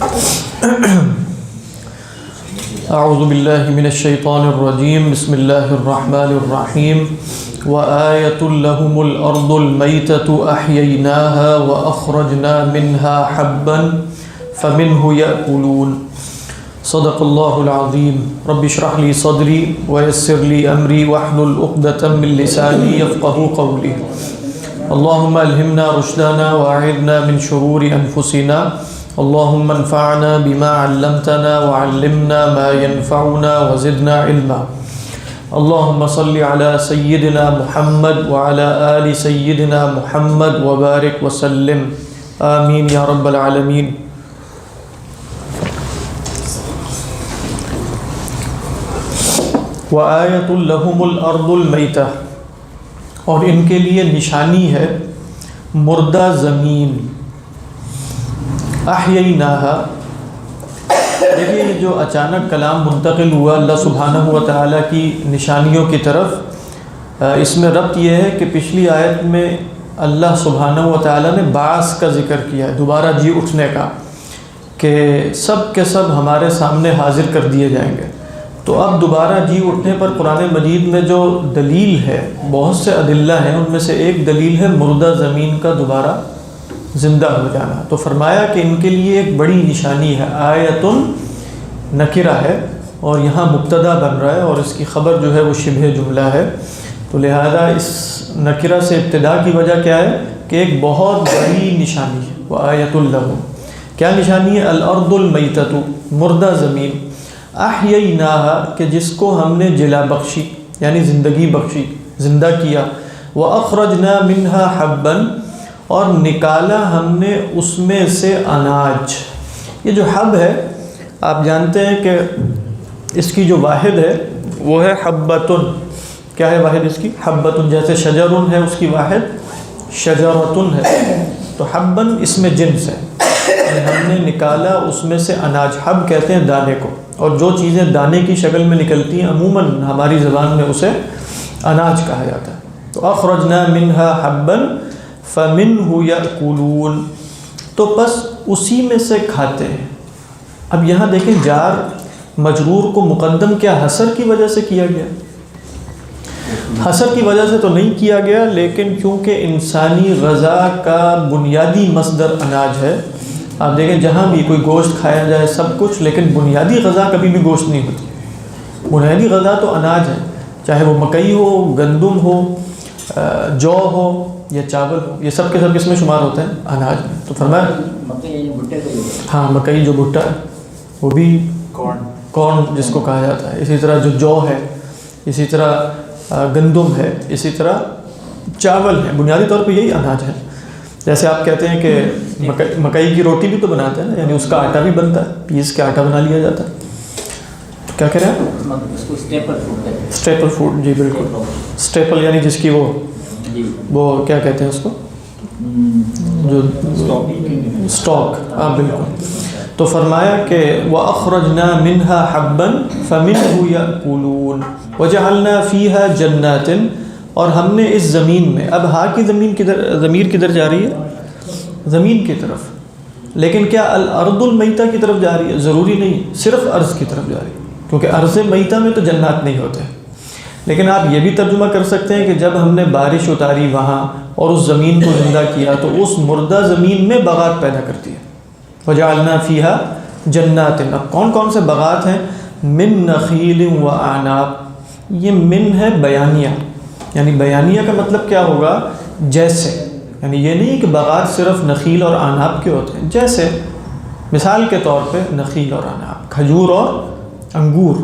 اعوذ باللہ من الشیطان الرجیم بسم اللہ الرحمن الرحیم وآیۃ لہم الارض المیتۃ احییناها واخرجنا منها حبا فمنہ یأکلون صدق اللہ العظیم رب اشرح لی صدری ویسر لی امری واحلل عقدۃ من لسانی یفقہوا قولی اللہم الہمنا رشدنا واعذنا من شرور انفسنا اللهم انفعنا بما علمتنا وعلمنا ما ينفعنا وزدنا علما اللهم صل على سيدنا محمد وعلى آل سيدنا محمد وبارك وسلم آمين يا رب العالمين. وآية لهم الأرض الميتة، اور ان کے لیے نشانی ہے مردہ زمین. احییناها، دیکھیے یہ جو اچانک کلام منتقل ہوا اللہ سبحانہ و تعالیٰ کی نشانیوں کی طرف، اس میں ربط یہ ہے کہ پچھلی آیت میں اللہ سبحانہ و تعالیٰ نے بعث کا ذکر کیا ہے، دوبارہ جی اٹھنے کا، کہ سب کے سب ہمارے سامنے حاضر کر دیے جائیں گے. تو اب دوبارہ جی اٹھنے پر قرآن مجید میں جو دلیل ہے، بہت سے ادلہ ہیں، ان میں سے ایک دلیل ہے مردہ زمین کا دوبارہ زندہ ہو جانا. تو فرمایا کہ ان کے لیے ایک بڑی نشانی ہے. آیتن نکرہ ہے اور یہاں مبتدا بن رہا ہے اور اس کی خبر جو ہے وہ شبہ جملہ ہے، تو لہذا اس نکرہ سے ابتدا کی وجہ کیا ہے کہ ایک بہت بڑی نشانی ہے. وآیۃ لہم، کیا نشانی ہے؟ الارض المیتۃ، مردہ زمین. احییناها، کہ جس کو ہم نے جلا بخشی یعنی زندگی بخشی، زندہ کیا. واخرجنا منها حبا، اور نکالا ہم نے اس میں سے اناج. یہ جو حب ہے آپ جانتے ہیں کہ اس کی جو واحد ہے وہ ہے حبتن. کیا ہے واحد اس کی؟ حبتن. جیسے شجرن ہے اس کی واحد شجرتن ہے، تو حبن اس میں جنس ہے. ہم نے نکالا اس میں سے اناج. حب کہتے ہیں دانے کو، اور جو چیزیں دانے کی شکل میں نکلتی ہیں عموماً ہماری زبان میں اسے اناج کہا جاتا ہے. تو اخرجنا منها حبا فَمِنْهُ يَأْكُلُونَ، تو بس اسی میں سے کھاتے ہیں. اب یہاں دیکھیں جار مجرور کو مقدم کیا حصر کی وجہ سے کیا گیا؟ حصر کی وجہ سے تو نہیں کیا گیا، لیکن کیونکہ انسانی غذا کا بنیادی مصدر اناج ہے. آپ دیکھیں جہاں بھی کوئی گوشت کھایا جائے سب کچھ، لیکن بنیادی غذا کبھی بھی گوشت نہیں ہوتی. بنیادی غذا تو اناج ہے، چاہے وہ مکئی ہو، گندم ہو، جو ہو یا چاول ہو، یہ سب کے سب کس میں شمار ہوتے ہیں؟ اناج میں. تو فرمایا ہاں مکئی جو بھٹا ہے وہ بھی کارن جس کو کہا جاتا ہے. اسی طرح جو ہے، اسی طرح گندم ہے، اسی طرح چاول ہے. بنیادی طور پہ یہی اناج ہے. جیسے آپ کہتے ہیں کہ مکئی کی روٹی بھی تو بناتے ہیں نا، یعنی اس کا آٹا بھی بنتا ہے، پیس کے آٹا بنا لیا جاتا ہے. کیا کہہ رہے ہیں؟ Staple food. جی بالکل. اسٹیپل یعنی جس کی وہ کیا کہتے ہیں اس کو، جو اسٹاک. ہاں بالکل. تو فرمایا کہ وَأَخْرَجْنَا مِنْهَا حَبًّا فَمِنْهُ يَأْكُلُونَ وَجَعَلْنَا فِيهَا جَنَّاتٍ، اور ہم نے اس زمین میں، اب ہا کی ضمیر کدھر جا رہی ہے؟ زمین کی طرف. لیکن کیا الارض المیتہ کی طرف جا رہی ہے؟ ضروری نہیں، صرف ارض کی طرف جا رہی ہے، کیونکہ ارض میتہ میں تو جنات نہیں ہوتے. لیکن آپ یہ بھی ترجمہ کر سکتے ہیں کہ جب ہم نے بارش اتاری وہاں اور اس زمین کو زندہ کیا تو اس مردہ زمین میں باغات پیدا کرتی ہے. وَجَعَلْنَا فِيهَا جَنَّاتٍ. اب کون کون سے باغات ہیں؟ من نخیل و اعناب. یہ من ہے بیانیہ، یعنی بیانیہ کا مطلب کیا ہوگا؟ جیسے. یعنی یہ نہیں کہ باغات صرف نخیل اور اعناب کے ہوتے ہیں، جیسے مثال کے طور پہ نخیل اور اعناب، کھجور اور انگور.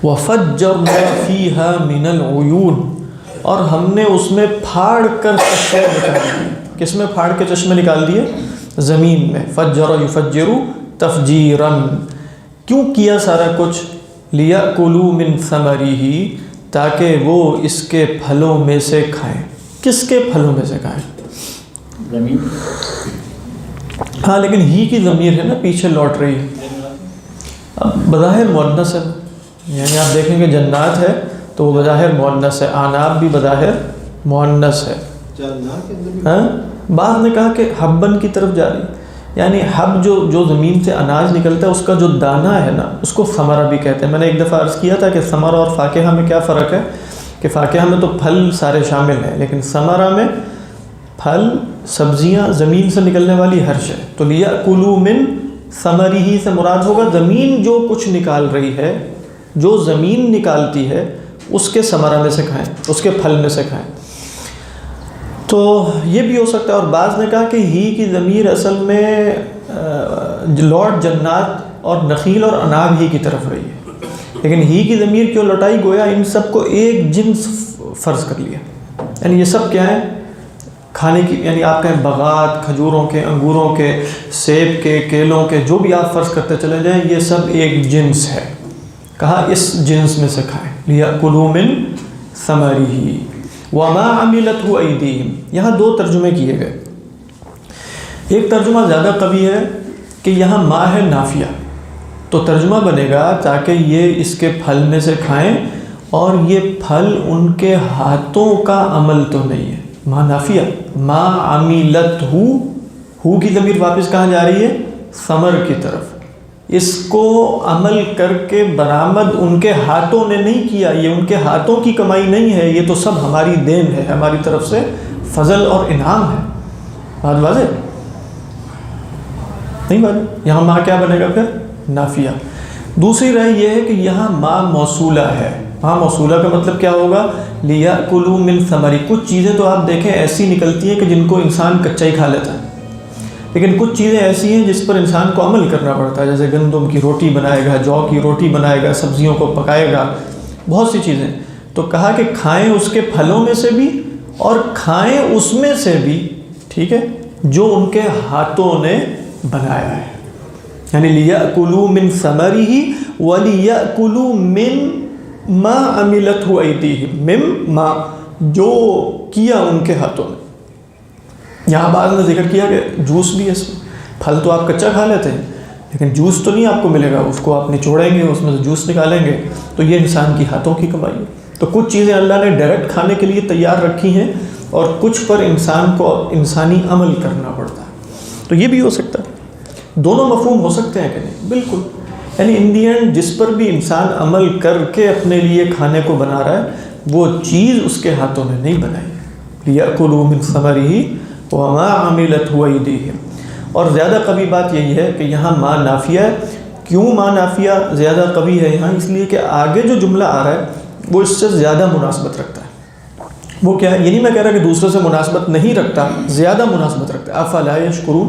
وَفَجَّرْنَا فِيهَا مِنَ الْعُيُونِ، اور ہم نے اس میں پھاڑ کر چشمے نکال دیے. کس میں پھاڑ کے چشمے نکال دیے؟ زمین میں. فَجَّرَ يُفَجِّرُ تَفْجِيرًا. کیوں کیا سارا کچھ؟ لِيَأْكُلُوا مِنْ ثَمَرِهِ، تاکہ وہ اس کے پھلوں میں سے کھائیں. کس کے پھلوں میں سے کھائیں؟ زمین. ہاں لیکن ہی کی ضمیر ہے نا پیچھے لوٹ رہی ہے. اب بظاہر مؤنث ہے، یعنی آپ دیکھیں کہ جنات ہے تو وہ بظاہر مؤنث ہے، آناب بھی بظاہر مؤنث ہے. ہاں بعض نے کہا کہ حبن کی طرف جا رہی، یعنی حب جو زمین سے اناج نکلتا ہے اس کا جو دانہ ہے نا اس کو ثمرہ بھی کہتے ہیں. میں نے ایک دفعہ عرض کیا تھا کہ ثمرہ اور فاکہہ میں کیا فرق ہے کہ فاکہہ میں تو پھل سارے شامل ہیں لیکن ثمرہ میں پھل سبزیاں زمین سے نکلنے والی ہر شے. تو لیأکلوا من ثمرہ سے مراد ہوگا زمین جو کچھ نکال رہی ہے, جو زمین نکالتی ہے اس کے ثمرہ میں سے کھائیں, اس کے پھل میں سے کھائیں. تو یہ بھی ہو سکتا ہے. اور بعض نے کہا کہ ہی کی ضمیر اصل میں لوٹ جنات اور نخیل اور اناب ہی کی طرف رہی ہے, لیکن ہی کی ضمیر کیوں لوٹائی؟ گویا ان سب کو ایک جنس فرض کر لیا. یعنی یہ سب کیا ہے؟ کھانے کی, یعنی آپ کہیں بغات, کھجوروں کے, انگوروں کے, سیب کے, کیلوں کے, جو بھی آپ فرض کرتے چلے جائیں یہ سب ایک جنس ہے. کہا اس جنس میں سے کھائیں. لیأکلوا من ثمرہ وما عملتہ ایدیہم. یہاں دو ترجمے کیے گئے. ایک ترجمہ زیادہ قوی ہے کہ یہاں ما ہے نافیہ, تو ترجمہ بنے گا تاکہ یہ اس کے پھل میں سے کھائیں اور یہ پھل ان کے ہاتھوں کا عمل تو نہیں ہے. ما نافیہ, ما عملتہ, ہو کی ضمیر واپس کہاں جا رہی ہے؟ ثمر کی طرف. اس کو عمل کر کے برآمد ان کے ہاتھوں نے نہیں کیا, یہ ان کے ہاتھوں کی کمائی نہیں ہے, یہ تو سب ہماری دین ہے, ہماری طرف سے فضل اور انعام ہے. بات واضح نہیں بات؟ یہاں ماں کیا بنے گا پھر؟ نافیہ. دوسری رائے یہ ہے کہ یہاں ماں موصولہ ہے. ماں موصولہ کا مطلب کیا ہوگا؟ لیأکلوا من ثمرہ. کچھ چیزیں تو آپ دیکھیں ایسی نکلتی ہیں کہ جن کو انسان کچا ہی کھا لیتا ہے, لیکن کچھ چیزیں ایسی ہیں جس پر انسان کو عمل کرنا پڑتا ہے, جیسے گندم کی روٹی بنائے گا, جو کی روٹی بنائے گا, سبزیوں کو پکائے گا, بہت سی چیزیں. تو کہا کہ کھائیں اس کے پھلوں میں سے بھی اور کھائیں اس میں سے بھی, ٹھیک ہے, جو ان کے ہاتھوں نے بنایا ہے. یعنی لیأکلوا من ثمرہ ولیأکلوا من ما عملتہ ایدیہم, من ما جو کیا ان کے ہاتھوں نے. یہاں بعض نے ذکر کیا کہ جوس بھی ہے اس میں. پھل تو آپ کچا کھا لیتے ہیں لیکن جوس تو نہیں آپ کو ملے گا, اس کو آپ نچوڑیں گے, اس میں سے جوس نکالیں گے, تو یہ انسان کی ہاتھوں کی کمائی ہے. تو کچھ چیزیں اللہ نے ڈائریکٹ کھانے کے لیے تیار رکھی ہیں اور کچھ پر انسان کو انسانی عمل کرنا پڑتا ہے. تو یہ بھی ہو سکتا ہے. دونوں مفہوم ہو سکتے ہیں کہ نہیں؟ بالکل. یعنی ان دی اینڈ جس پر بھی انسان عمل کر کے اپنے لیے کھانے کو بنا رہا ہے وہ چیز اس کے ہاتھوں نے نہیں بنائی. لیأکلوا من ثمرہ وما عملتہ ایدیہم. اور زیادہ قوی بات یہی ہے کہ یہاں ما نافیہ ہے. کیوں ما نافیہ زیادہ قوی ہے یہاں؟ اس لیے کہ آگے جو جملہ آ رہا ہے وہ اس سے زیادہ مناسبت رکھتا ہے. وہ کیا ہے؟ یہ نہیں میں کہہ رہا کہ دوسرے سے مناسبت نہیں رکھتا, زیادہ مناسبت رکھتا ہے. افلا یشکرون,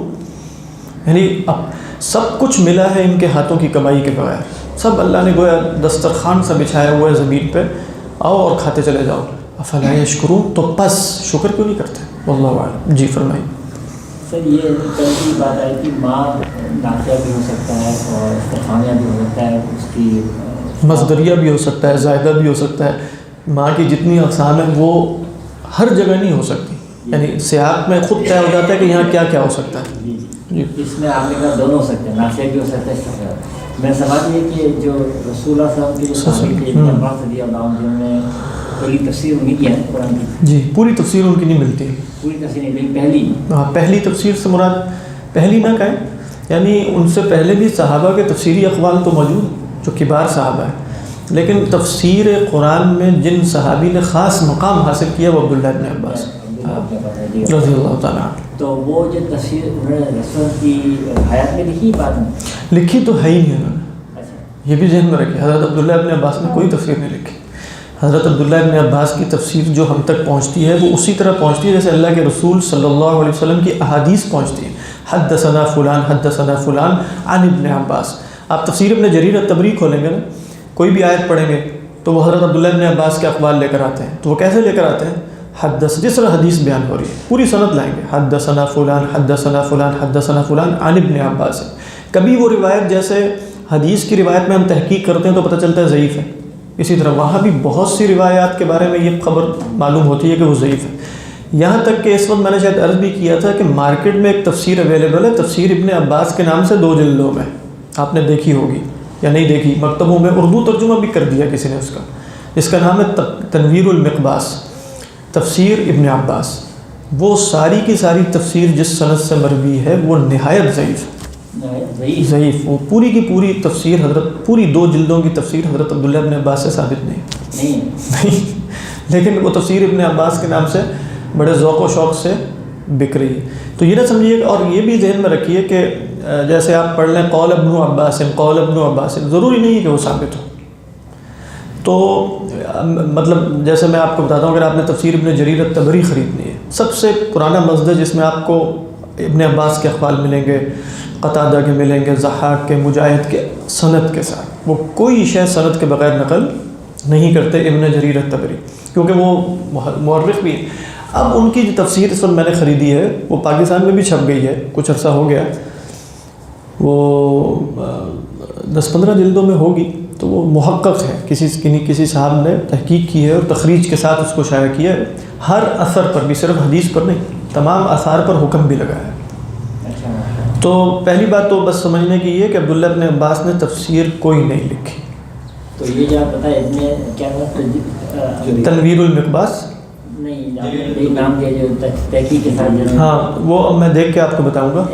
یعنی اب سب کچھ ملا ہے ان کے ہاتھوں کی کمائی کے بغیر. سب اللہ نے گویا دسترخوان سا بچھایا ہوا ہے زمین پہ, آؤ اور کھاتے چلے جاؤ. افلا یشکرون, تو پس شکر کیوں نہیں کرتے؟ واللہ اعلم. جی فرمائیے. سر یہ پہلی بات آئی کہ ماں نافیہ بھی ہو سکتا ہے اور استفانیہ بھی ہو سکتا ہے, اس کی مصدریہ بھی ہو سکتا ہے, زائدہ بھی ہو سکتا ہے. ماں کی جتنی اقسام ہیں وہ ہر جگہ نہیں ہو سکتی, یعنی سیاق میں خود طے ہو جاتا ہے کہ یہاں کیا کیا ہو سکتا ہے. جی اس میں آپ نے کہا دونوں ہو سکتے ہیں, نافیہ بھی ہو سکتا ہے استفانیہ. میں سوال یہ کہ جو رسول اللہ صلی اللہ علیہ وسلم کی جو صحابی تھے ابن عباس رضی اللہ عنہ جنہوں نے پوری تفسیر انہیں کی ہے قرآن کی, جی پوری تفسیر ان کی نہیں ملتی. پوری تفسیر نہیں لیکن پہلی, ہاں پہلی تفسیر سے مراد پہلی نہ کہیں, یعنی ان سے پہلے بھی صحابہ کے تفسیری اقوال تو موجود جو کبار صحابہ ہیں, لیکن تفسیر قرآن میں جن صحابی نے خاص مقام حاصل کیا وہ عبداللہ ابن عباس رضی اللہ تعالیٰ. تو وہ جو تفسیر انہوں نے رسول کی حیات میں لکھی بات میں لکھی تو ہے ہی نہیں انہوں نے, یہ بھی ذہن میں رکھے. حضرت عبداللہ ابن عباس نے کوئی تفسیر نہیں لکھی. حضرت عبداللہ ابن عباس کی تفسیر جو ہم تک پہنچتی ہے وہ اسی طرح پہنچتی ہے جیسے اللہ کے رسول صلی اللہ علیہ وسلم کی احادیث پہنچتی ہیں. حدثنا فلان حدثنا فلان عن ابن عباس. آپ تفسیر ابن جریر الطبری کھولیں گے نا, کوئی بھی آیت پڑھیں گے تو وہ حضرت عبداللہ ابن عباس کے اقوال لے کر آتے ہیں. تو وہ کیسے لے کر آتے ہیں؟ جس طرح حدیث بیان ہو رہی ہے پوری سند لائیں گے, حدثنا فلان حدثنا فلان حدثنا فلان عن ابن عباس. کبھی وہ روایت جیسے حدیث کی روایت میں ہم تحقیق کرتے ہیں تو پتہ چلتا ہے ضعیف ہے, اسی طرح وہاں بھی بہت سی روایات کے بارے میں یہ خبر معلوم ہوتی ہے کہ وہ ضعیف ہے. یہاں تک کہ اس وقت میں نے شاید عرض بھی کیا تھا کہ مارکیٹ میں ایک تفسیر اویلیبل ہے, تفسیر ابن عباس کے نام سے 2 جلدوں میں, آپ نے دیکھی ہوگی یا نہیں دیکھی, مکتبوں میں اردو ترجمہ بھی کر دیا کسی نے اس کا, جس کا نام ہے تنویر المقباس, تفسیر ابن عباس. وہ ساری کی ساری تفسیر جس سند سے مروی ہے وہ نہایت ضعیف ضعیف وہ پوری کی پوری تفسیر حضرت پوری 2 جلدوں کی تفسیر حضرت عبداللہ ابن عباس سے ثابت نہیں لیکن وہ تفسیر ابن عباس کے نام سے بڑے ذوق و شوق سے بک رہی ہے. تو یہ نہ سمجھیے، اور یہ بھی ذہن میں رکھیے کہ جیسے آپ پڑھ لیں قول ابن عباس ضروری نہیں ہے کہ وہ ثابت ہو. تو مطلب جیسے میں آپ کو بتاتا ہوں، اگر آپ نے تفسیر ابن جریر الطبری خریدنی ہے، سب سے پرانا مصدر جس میں آپ کو ابن عباس کے اقوال ملیں گے، قتادہ کے ملیں گے، ضحاک کے، مجاہد کے، سند کے ساتھ، وہ کوئی شے سند کے بغیر نقل نہیں کرتے ابن جریر الطبری، کیونکہ وہ مورخ بھی ہیں. اب ان کی جو تفسیر اس وقت میں نے خریدی ہے وہ پاکستان میں بھی چھپ گئی ہے، کچھ عرصہ ہو گیا، وہ 10-15 جلدوں میں ہوگی. تو وہ محقق ہے، کسی صاحب نے تحقیق کی ہے اور تخریج کے ساتھ اس کو شائع کیا ہے. ہر اثر پر بھی، صرف حدیث پر نہیں، تمام آثار پر حکم بھی لگا ہے. تو پہلی بات تو بس سمجھنے کی یہ کہ عبداللہ ابن عباس نے تفسیر کوئی نہیں لکھی. تو یہ جو آپ بتائیں اس میں کیا تنویر المقباس نہیں نام دیا جو تحقیق کے ساتھ، ہاں وہ اب میں دیکھ کے آپ کو بتاؤں گا.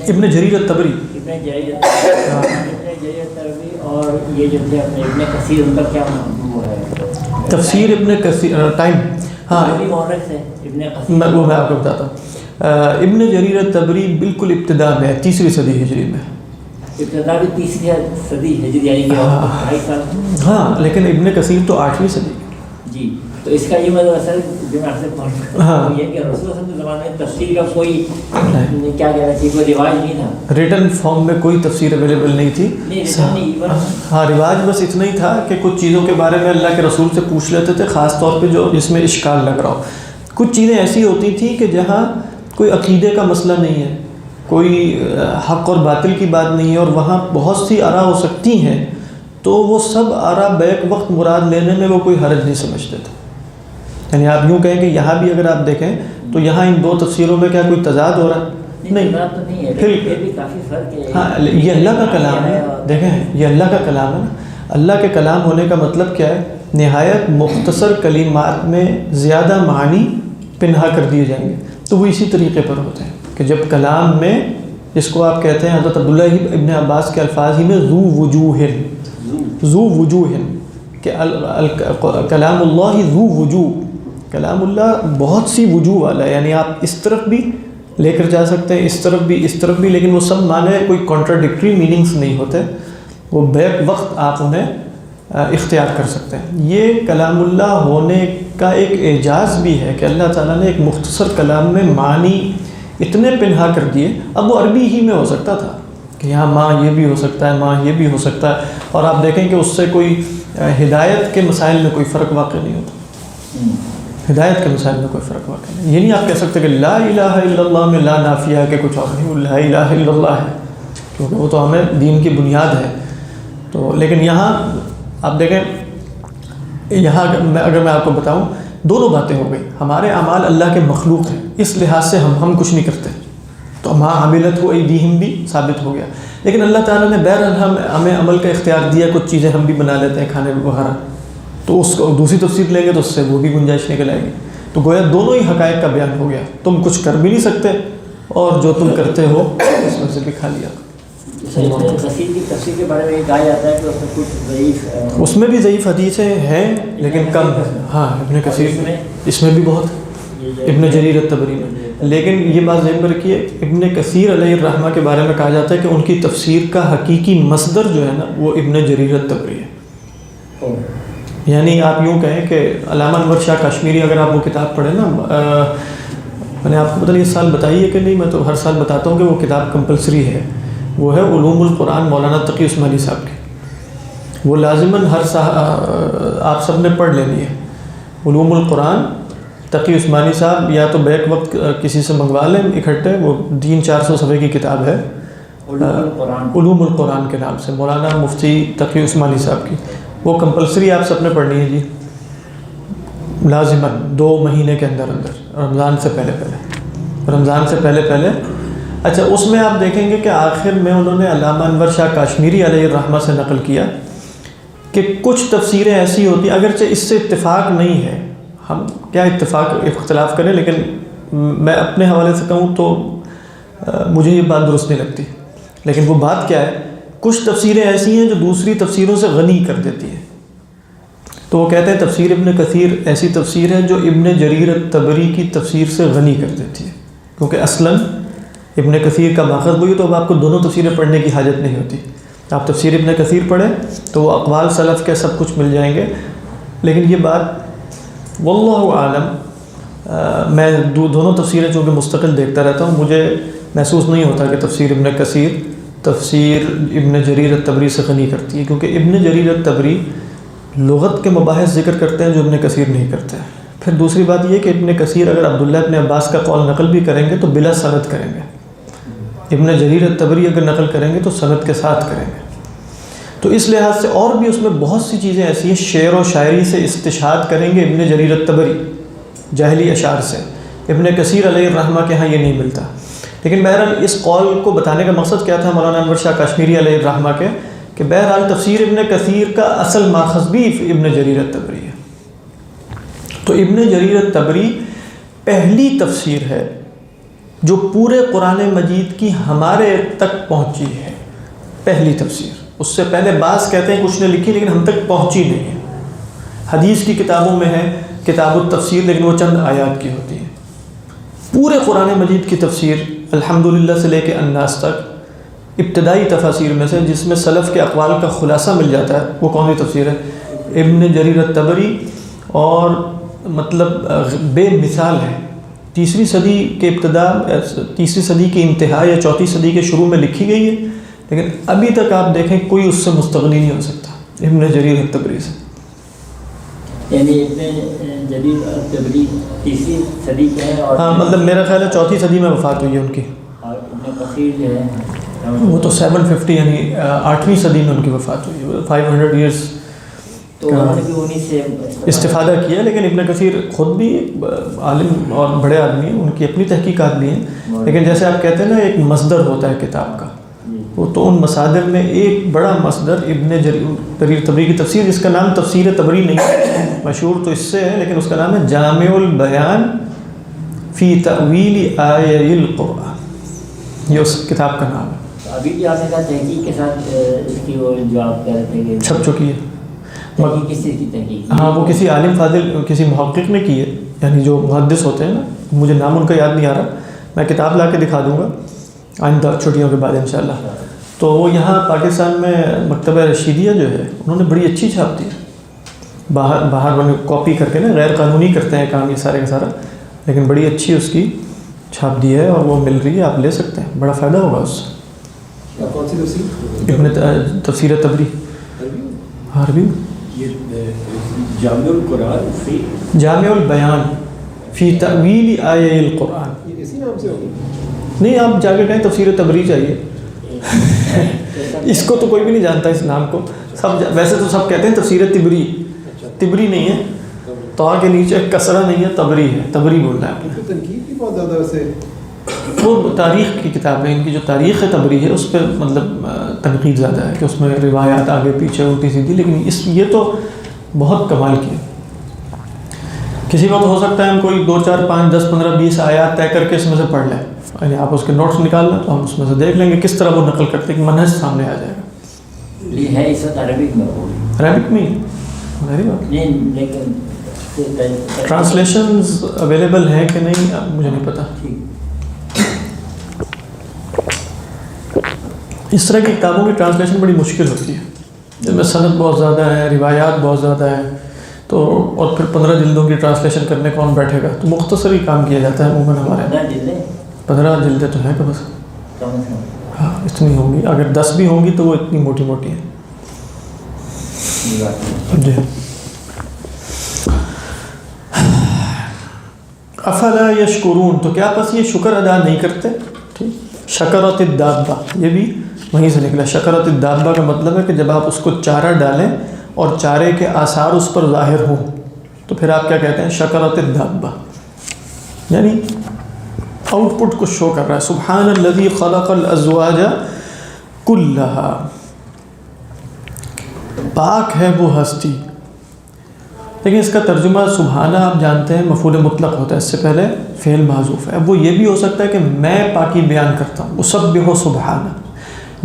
ابن جریر الطبری، اور یہ جو تھے اپنے ابن کثیر، ان کا کیا وہ ہے تفسیر ابن کثیر ٹائم، ہاں وہ میں آپ کو بتاتا ہوں. ابن جریر الطبری بالکل ابتدا میں 3 صدی ہجری میں، ابتدا بھی 3 صدی ہجری یعنی کہ 2.5 سال. ہاں لیکن ابن کثیر تو 8ویں صدی. جی تو اس کا یہ مطلب اصل جو میں آپ سے پوچھ رہا ہوں یہ کہ رسول صلی اللہ علیہ وسلم کے زمانے میں تفسیر کا کوئی کیا کہنا چاہیے، کوئی رواج نہیں تھا، ریٹن فارم میں کوئی تفسیر اویلیبل نہیں تھی. ہاں رواج بس اتنا ہی تھا کہ کچھ چیزوں کے بارے میں اللہ کے رسول سے پوچھ لیتے تھے، خاص طور پہ جو جس میں اشکال لگ رہا ہو. کچھ چیزیں ایسی ہوتی تھیں کہ جہاں کوئی عقیدے کا مسئلہ نہیں ہے، کوئی حق اور باطل کی بات نہیں ہے، اور وہاں بہت سی آراء ہو سکتی ہیں، تو وہ سب آراء بیک وقت مراد لینے میں وہ کوئی حرج نہیں سمجھتے تھے. یعنی آپ یوں کہیں کہ یہاں بھی اگر آپ دیکھیں تو یہاں ان 2 تفسیروں میں کیا کوئی تضاد ہو رہا ہے؟ نہیں. پھر ہاں یہ اللہ کا کلام ہے، دیکھیں یہ اللہ کا کلام ہے نا. اللہ کے کلام ہونے کا مطلب کیا ہے؟ نہایت مختصر کلمات میں زیادہ معنی پنہا کر دیے جائیں گے. تو وہ اسی طریقے پر ہوتے ہیں کہ جب کلام میں، جس کو آپ کہتے ہیں حضرت عبداللہ ابن عباس کے الفاظ ہی میں ذو وجوہ کہ کلام اللہ ذو وجوہ، کلام اللہ بہت سی وجوہ والا ہے. یعنی آپ اس طرف بھی لے کر جا سکتے ہیں، اس طرف بھی، لیکن وہ سب معنی کوئی کانٹراڈکٹری میننگز نہیں ہوتے، وہ بیک وقت آپ انہیں اختیار کر سکتے ہیں. یہ کلام اللہ ہونے کا ایک اعجاز بھی ہے کہ اللہ تعالیٰ نے ایک مختصر کلام میں معنی اتنے پنہا کر دیے. اب وہ عربی ہی میں ہو سکتا تھا کہ یہاں ماں یہ بھی ہو سکتا ہے، ماں یہ بھی ہو سکتا ہے، اور آپ دیکھیں کہ اس سے کوئی ہدایت کے مسائل میں کوئی فرق واقع نہیں ہوتا. ہدایت کے مسائل میں کوئی فرق واقع نہیں. یہ نہیں آپ کہہ سکتے کہ لا الہ الا اللہ میں لا نافیہ ہے کہ کچھ اور نہیں، وہ لا الہ الا اللہ ہے، کیونکہ وہ تو ہمیں دین کی بنیاد ہے. تو لیکن یہاں آپ دیکھیں، یہاں اگر میں آپ کو بتاؤں، دونوں باتیں ہو گئی. ہمارے اعمال اللہ کے مخلوق ہیں، اس لحاظ سے ہم کچھ نہیں کرتے، تو ماں عملت کو ایدیہم بھی ثابت ہو گیا. لیکن اللہ تعالیٰ نے بہرحال ہمیں عمل کا اختیار دیا، کچھ چیزیں ہم بھی بنا لیتے ہیں کھانے وغیرہ، تو اس کو دوسری تفسیر لیں گے تو اس سے وہ بھی گنجائش نکل آئے گی. تو گویا دونوں ہی حقائق کا بیان ہو گیا. تم کچھ کر بھی نہیں سکتے، اور جو تم کرتے ہو اس میں سے بھی کھا لیا. تفسیر کے بارے میں کہا جاتا ہے کہ اس میں کچھ ضعیف، اس میں بھی ضعیف حدیثیں ہیں لیکن کم. ہاں ابن کثیر میں، اس میں بھی بہت، ابن جریر الطبری میں. لیکن یہ بات ذہن میں رکھیے، ابن کثیر علیہ الرحمہ کے بارے میں کہا جاتا ہے کہ ان کی تفسیر کا حقیقی مصدر جو ہے نا وہ ابن جریر الطبری ہے. یعنی آپ یوں کہیں کہ علامہ انور شاہ کشمیری، اگر آپ وہ کتاب پڑھیں نا، میں نے آپ کو پتہ نہیں اس سال بتائی ہے کہ نہیں، میں تو ہر سال بتاتا ہوں کہ وہ کتاب کمپلسری ہے. وہ ہے علوم القرآن مولانا تقی عثمانی صاحب کی. وہ لازماً آپ سب نے پڑھ لینی ہے. علوم القرآن تقی عثمانی صاحب، یا تو بیک وقت کسی سے منگوا لیں اکٹھے، وہ 300-400 صفحے کی کتاب ہے علوم القرآن کے نام سے، مولانا مفتی تقی عثمانی صاحب کی. وہ کمپلسری آپ سب نے پڑھنی ہے جی، لازماً 2 مہینے کے اندر، رمضان سے پہلے. اچھا، اس میں آپ دیکھیں گے کہ آخر میں انہوں نے علامہ انور شاہ کشمیری علیہ الرحمہ سے نقل کیا کہ کچھ تفسیریں ایسی ہوتی ہیں، اگرچہ اس سے اتفاق نہیں ہے، ہم کیا اختلاف کریں، لیکن میں اپنے حوالے سے کہوں تو مجھے یہ بات درست نہیں لگتی. لیکن وہ بات کیا ہے، کچھ تفسیریں ایسی ہیں جو دوسری تفسیروں سے غنی کر دیتی ہیں. تو وہ کہتے ہیں تفسیر ابن کثیر ایسی تفسیر ہے جو ابن جریر الطبری کی تفسیر سے غنی کر دیتی ہے، کیونکہ اصلاً ابن کثیر کا ماخذ وہی، تو اب آپ کو دونوں تفسیریں پڑھنے کی حاجت نہیں ہوتی. آپ تفسیر ابن کثیر پڑھیں تو وہ اقوال سلف کے سب کچھ مل جائیں گے. لیکن یہ بات واللہ عالم، میں دونوں تفسیریں چونکہ مستقل دیکھتا رہتا ہوں، مجھے محسوس نہیں ہوتا کہ تفسیر ابن کثیر تفسیر ابن جریر الطبری سے غنی کرتی ہے، کیونکہ ابن جریر الطبری لغت کے مباحث ذکر کرتے ہیں جو ابن کثیر نہیں کرتے ہیں. پھر دوسری بات یہ کہ ابن کثیر اگر عبداللہ ابن عباس کا قول نقل بھی کریں گے تو بلا سند کریں گے. ابن جریر الطبری اگر نقل کریں گے تو سند کے ساتھ کریں گے. تو اس لحاظ سے اور بھی اس میں بہت سی چیزیں ایسی ہیں، شعر و شاعری سے استشہاد کریں گے ابن جریر الطبری جاہلی اشعار سے. ابن کثیر علیہ الرحمہ کے ہاں یہ نہیں ملتا. لیکن بہرحال اس قول کو بتانے کا مقصد کیا تھا مولانا انور شاہ کاشمیری علیہ الرحمہ کے، کہ بہرحال تفسیر ابن کثیر کا اصل ماخذ بھی ابن جریر الطبری ہے. تو ابن جریر الطبری پہلی تفسیر ہے جو پورے قرآن مجید کی ہمارے تک پہنچی ہے، پہلی تفسیر. اس سے پہلے بعض کہتے ہیں کچھ نے لکھی لیکن ہم تک پہنچی نہیں ہے. حدیث کی کتابوں میں ہے کتاب التفسیر، لیکن وہ چند آیات کی ہوتی ہے. پورے قرآن مجید کی تفسیر الحمدللہ سے لے کے الناس تک ابتدائی تفاسیر میں سے جس میں سلف کے اقوال کا خلاصہ مل جاتا ہے، وہ کون سی تفسیر ہے؟ ابن جریر الطبری. اور مطلب بے مثال ہے. تیسری صدی کے ابتدا، تیسری صدی کی انتہا یا چوتھی صدی کے شروع میں لکھی گئی ہے، لیکن ابھی تک آپ دیکھیں کوئی اس سے مستغنی نہیں ہو سکتا ابن جریر الطبری سے. یعنی ابن جریر الطبری تیسری صدی کے ہے، اور ہاں مطلب میرا خیال ہے چوتھی صدی میں وفات ہوئی ہے ان کی. اور ابن کثیر جو ہے وہ تو 750 یعنی 8ویں صدی میں ان کی وفات ہوئی ہے. 500 ایئرس تو انہوں نے بھی انہی سے استفادہ کیا. لیکن ابن کثیر خود بھی عالم اور بڑے آدمی ہیں، ان کی اپنی تحقیقات بھی ہیں. لیکن جیسے آپ کہتے ہیں نا ایک مصدر ہوتا ہے کتاب کا، وہ تو ان مصادر میں ایک بڑا مصدر ابن جریر طبری کی تفسیر، جس کا نام تفسیر طبری نہیں ہے، مشہور تو اس سے ہے، لیکن اس کا نام ہے جامع البیان فی تأویل آیہ القرآن. یہ اس کتاب کا نام ہے. ابھی بھی آپ نے کہا تحقیق کے ساتھ اس کی وہ جو آپ کہہ رہے تھے کہ چھپ چکی ہے. تحقیق کس چیز کی تحقیق؟ ہاں وہ کسی عالم فاضل کسی محقق نے کی ہے، یعنی جو محدث ہوتے ہیں نا، مجھے نام ان کا یاد نہیں آ رہا، میں کتاب لا کے دکھا دوں گا آئندہ چھٹیوں کے بعد انشاءاللہ. تو وہ یہاں پاکستان میں مکتبہ رشیدیہ جو ہے انہوں نے بڑی اچھی چھاپ دی ہے. باہر کاپی کر کے نا غیر قانونی کرتے ہیں کام یہ سارے کا سارا، لیکن بڑی اچھی اس کی چھاپ دی ہے اور وہ مل رہی ہے، آپ لے سکتے ہیں، بڑا فائدہ ہوگا اس سے. کون سی تفسیر؟ ابن تفسیر طبری عربی. جامع القرآن فی جامع البیان فی تأویل آیہ القرآن. اسی نام سے ہوگی؟ نہیں، آپ جا کے کہیں تفسیر طبری چاہیے. اس کو تو کوئی بھی نہیں جانتا اس نام کو. سب ویسے تو سب کہتے ہیں تفسیر طبری، طبری نہیں ہے، تو کے نیچے کسرہ نہیں ہے، طبری ہے، طبری بولنا ہے آپ نے. تنقید بھی بہت زیادہ ویسے وہ تاریخ کی کتاب ہے، ان کی جو تاریخ طبری ہے اس پہ مطلب تنقید زیادہ ہے کہ اس میں روایات آگے پیچھے الٹی سیدھی. لیکن یہ تو بہت کمال کی ہے. کسی وقت ہو سکتا ہے ہم کوئی 2 4 5 10 15 20 آیات طے کر کے اس میں سے پڑھ لیں، یعنی آپ اس کے نوٹس نکال لیں تو ہم اس میں سے دیکھ لیں گے کس طرح وہ نقل کرتے ہیں، منہج سامنے آ جائے گا. یہ ہے اس وقت عربک میں عربک میں نہیں، لیکن ٹرانسلیشنز اویلیبل ہیں کہ نہیں مجھے نہیں پتا. اس طرح کی کتابوں کی ٹرانسلیشن بڑی مشکل ہوتی ہے، جن میں سند بہت زیادہ ہے، روایات بہت زیادہ ہیں، تو اور پھر 15 جلدوں کی ٹرانسلیشن کرنے کون بیٹھے گا. تو مختصر ہی کام کیا جاتا ہے عموماً ہمارے. 15 جلدیں تو ہیں کہ بس، ہاں اتنی ہوں گی. اگر 10 بھی ہوں گی تو وہ اتنی موٹی موٹی ہیں. جی. افلا یشکرون، تو کیا پس یہ شکر ادا نہیں کرتے. ٹھیک. شکرت الدابہ، یہ بھی وہیں سے نکلا. شکرت الدابہ کا مطلب ہے کہ جب آپ اس کو چارہ ڈالیں اور چارے کے آثار اس پر ظاہر ہوں تو پھر آپ کیا کہتے ہیں؟ شکرت الدابہ، یعنی آؤٹ پٹ کو شو کر رہا ہے. سبحان الذی خلق الازواج کلھا، پاک ہے وہ ہستی لیکن اس کا ترجمہ سبحانہ آپ جانتے ہیں مفعول مطلق ہوتا ہے، اس سے پہلے فعل محذوف ہے. اب وہ یہ بھی ہو سکتا ہے کہ میں پاکی بیان کرتا ہوں، اسبح سبحانہ.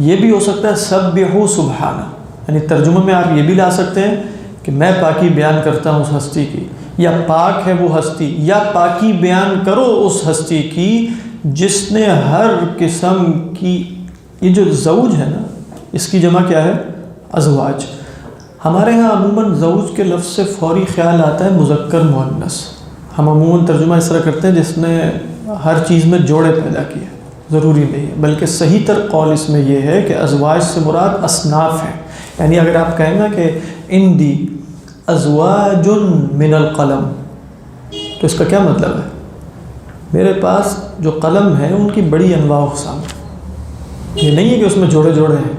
یہ بھی ہو سکتا ہے سبح سبحانہ، یعنی ترجمہ میں آپ یہ بھی لا سکتے ہیں کہ میں پاکی بیان کرتا ہوں اس ہستی کی، یا پاک ہے وہ ہستی، یا پاکی بیان کرو اس ہستی کی جس نے ہر قسم کی. یہ جو زوج ہے نا، اس کی جمع کیا ہے؟ ازواج. ہمارے ہاں عموماً زوج کے لفظ سے فوری خیال آتا ہے مذکر مؤنث. ہم عموماً ترجمہ اس طرح کرتے ہیں جس نے ہر چیز میں جوڑے پیدا کیے. ضروری نہیں ہے، بلکہ صحیح تر قول اس میں یہ ہے کہ ازواج سے مراد اصناف ہے. یعنی اگر آپ کہیں نا کہ اندی ازواج من القلم، تو اس کا کیا مطلب ہے؟ میرے پاس جو قلم ہے ان کی بڑی انواع و اقسام. یہ نہیں ہے کہ اس میں جوڑے جوڑے ہیں.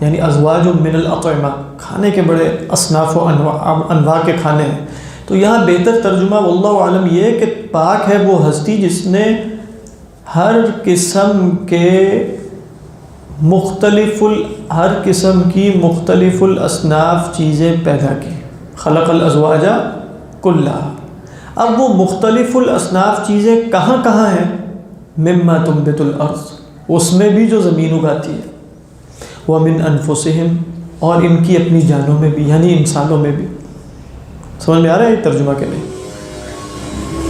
یعنی ازواج من الاطعمہ، کھانے کے بڑے اصناف و انواع کے کھانے ہیں. تو یہاں بہتر ترجمہ واللہ عالم یہ ہے کہ پاک ہے وہ ہستی جس نے ہر قسم کی مختلف الاصناف چیزیں پیدا کی. خلق الازواج کلھا. اب وہ مختلف الاصناف چیزیں کہاں کہاں ہیں؟ مما تنبت الارض، اس میں بھی جو زمین اگاتی ہے، ومن انفسہم، اور ان کی اپنی جانوں میں بھی، یعنی انسانوں میں بھی. سمجھ میں آ رہا ہے یہ ترجمہ کے لیے؟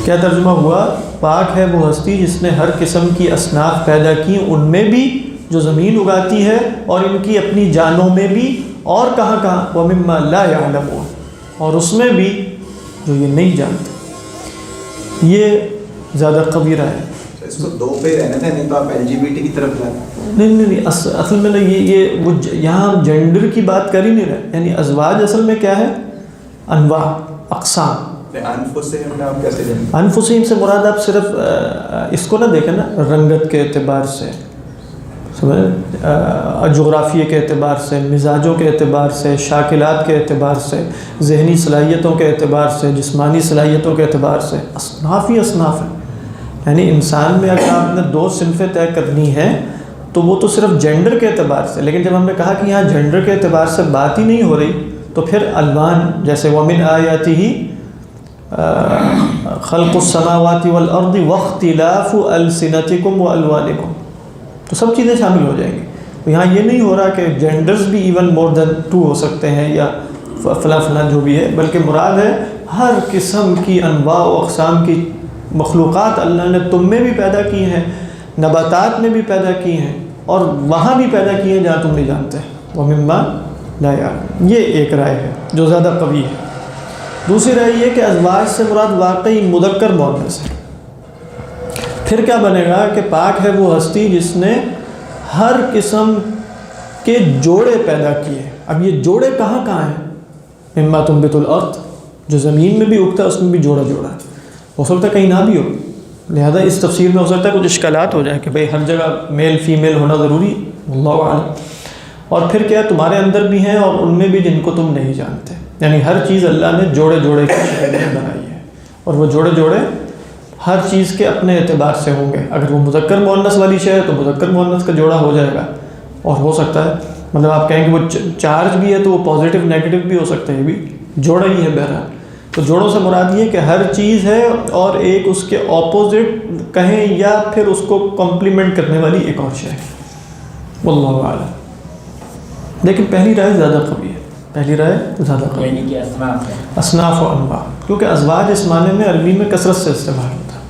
کیا ترجمہ ہوا؟ پاک ہے وہ ہستی جس نے ہر قسم کی اصناف پیدا کی، ان میں بھی جو زمین اگاتی ہے اور ان کی اپنی جانوں میں بھی، اور کہاں کہاں؟ وَمِمَّا لَا يَعْلَمُونَ، اور اس میں بھی جو یہ نہیں جانتے. یہ زیادہ قوی رائے ہے. اس کو دو پہ رہنا تھا، نہیں تو آپ LGBT کی طرف جائیں. نہیں اصل میں یہ یہاں ہم جینڈر کی بات کر ہی نہیں رہے. یعنی ازواج اصل میں کیا ہے؟ انواع، اقسام. انفسہم آپ کیسے جانیں؟ انفسہم سے مراد آپ صرف اس کو نہ دیکھیں نا رنگت کے اعتبار سے، جغرافیے کے اعتبار سے، مزاجوں کے اعتبار سے، شاکلات کے اعتبار سے، ذہنی صلاحیتوں کے اعتبار سے، جسمانی صلاحیتوں کے اعتبار سے. اصناف ہی اصناف ہیں. یعنی انسان میں اگر آپ نے دو صنفیں طے کرنی ہیں تو وہ تو صرف جینڈر کے اعتبار سے. لیکن جب ہم نے کہا کہ یہاں جینڈر کے اعتبار سے بات ہی نہیں ہو رہی، تو پھر الوان، جیسے وَمِنْ آیَاتِهِ خلق السماوات والارض واختلاف السنتکم والوانکم، تو سب چیزیں شامل ہو جائیں گی. تو یہاں یہ نہیں ہو رہا کہ جینڈرز بھی ایون مور دین 2 ہو سکتے ہیں یا فلاں فلاں جو بھی ہے، بلکہ مراد ہے ہر قسم کی انواع و اقسام کی مخلوقات اللہ نے تم میں بھی پیدا کی ہیں، نباتات میں بھی پیدا کی ہیں، اور وہاں بھی پیدا کی ہیں جہاں تم نہیں جانتے. وَمِمَّا لَا يَعْلَمُونَ. یہ ایک رائے ہے جو زیادہ قوی ہے. دوسری رائے یہ کہ ازواج سے مراد واقعی مذکر مؤنث ہے. پھر کیا بنے گا کہ پاک ہے وہ ہستی جس نے ہر قسم کے جوڑے پیدا کیے. اب یہ جوڑے کہاں کہاں ہیں؟ مما تنبت الارض، جو زمین میں بھی اگتا ہے اس میں بھی جوڑا جوڑا ہے. ہو سکتا ہے کہیں نہ بھی ہو، لہذا اس تفسیر میں ہو سکتا ہے کچھ اشکالات ہو جائیں کہ بھئی ہر جگہ میل فیمیل ہونا ضروری، اللہ اعلم. اور پھر کیا تمہارے اندر بھی ہیں اور ان میں بھی جن کو تم نہیں جانتے. یعنی ہر چیز اللہ نے جوڑے جوڑے کی شکل میں بنائی ہے، اور وہ جوڑے جوڑے ہر چیز کے اپنے اعتبار سے ہوں گے. اگر وہ مذکر مؤنث والی شے ہے تو مذکر مؤنث کا جوڑا ہو جائے گا. اور ہو سکتا ہے مطلب آپ کہیں کہ وہ چارج بھی ہے تو وہ پازیٹیو نیگیٹو بھی ہو سکتے ہیں، یہ بھی جوڑا ہی ہے بہرحال. تو جوڑوں سے مراد یہ کہ ہر چیز ہے اور ایک اس کے اپوزٹ کہیں یا پھر اس کو کمپلیمنٹ کرنے والی ایک اور شے ہے. واللہ اعلم. لیکن پہلی رائے زیادہ قوی ہے، پہلی رائے زیادہ قوی، یعنی کہ اصناف ہے، اصناف و انواع. کیونکہ ازواج اس معنی میں عربی میں کثرت سے استعمال ہوتا ہے.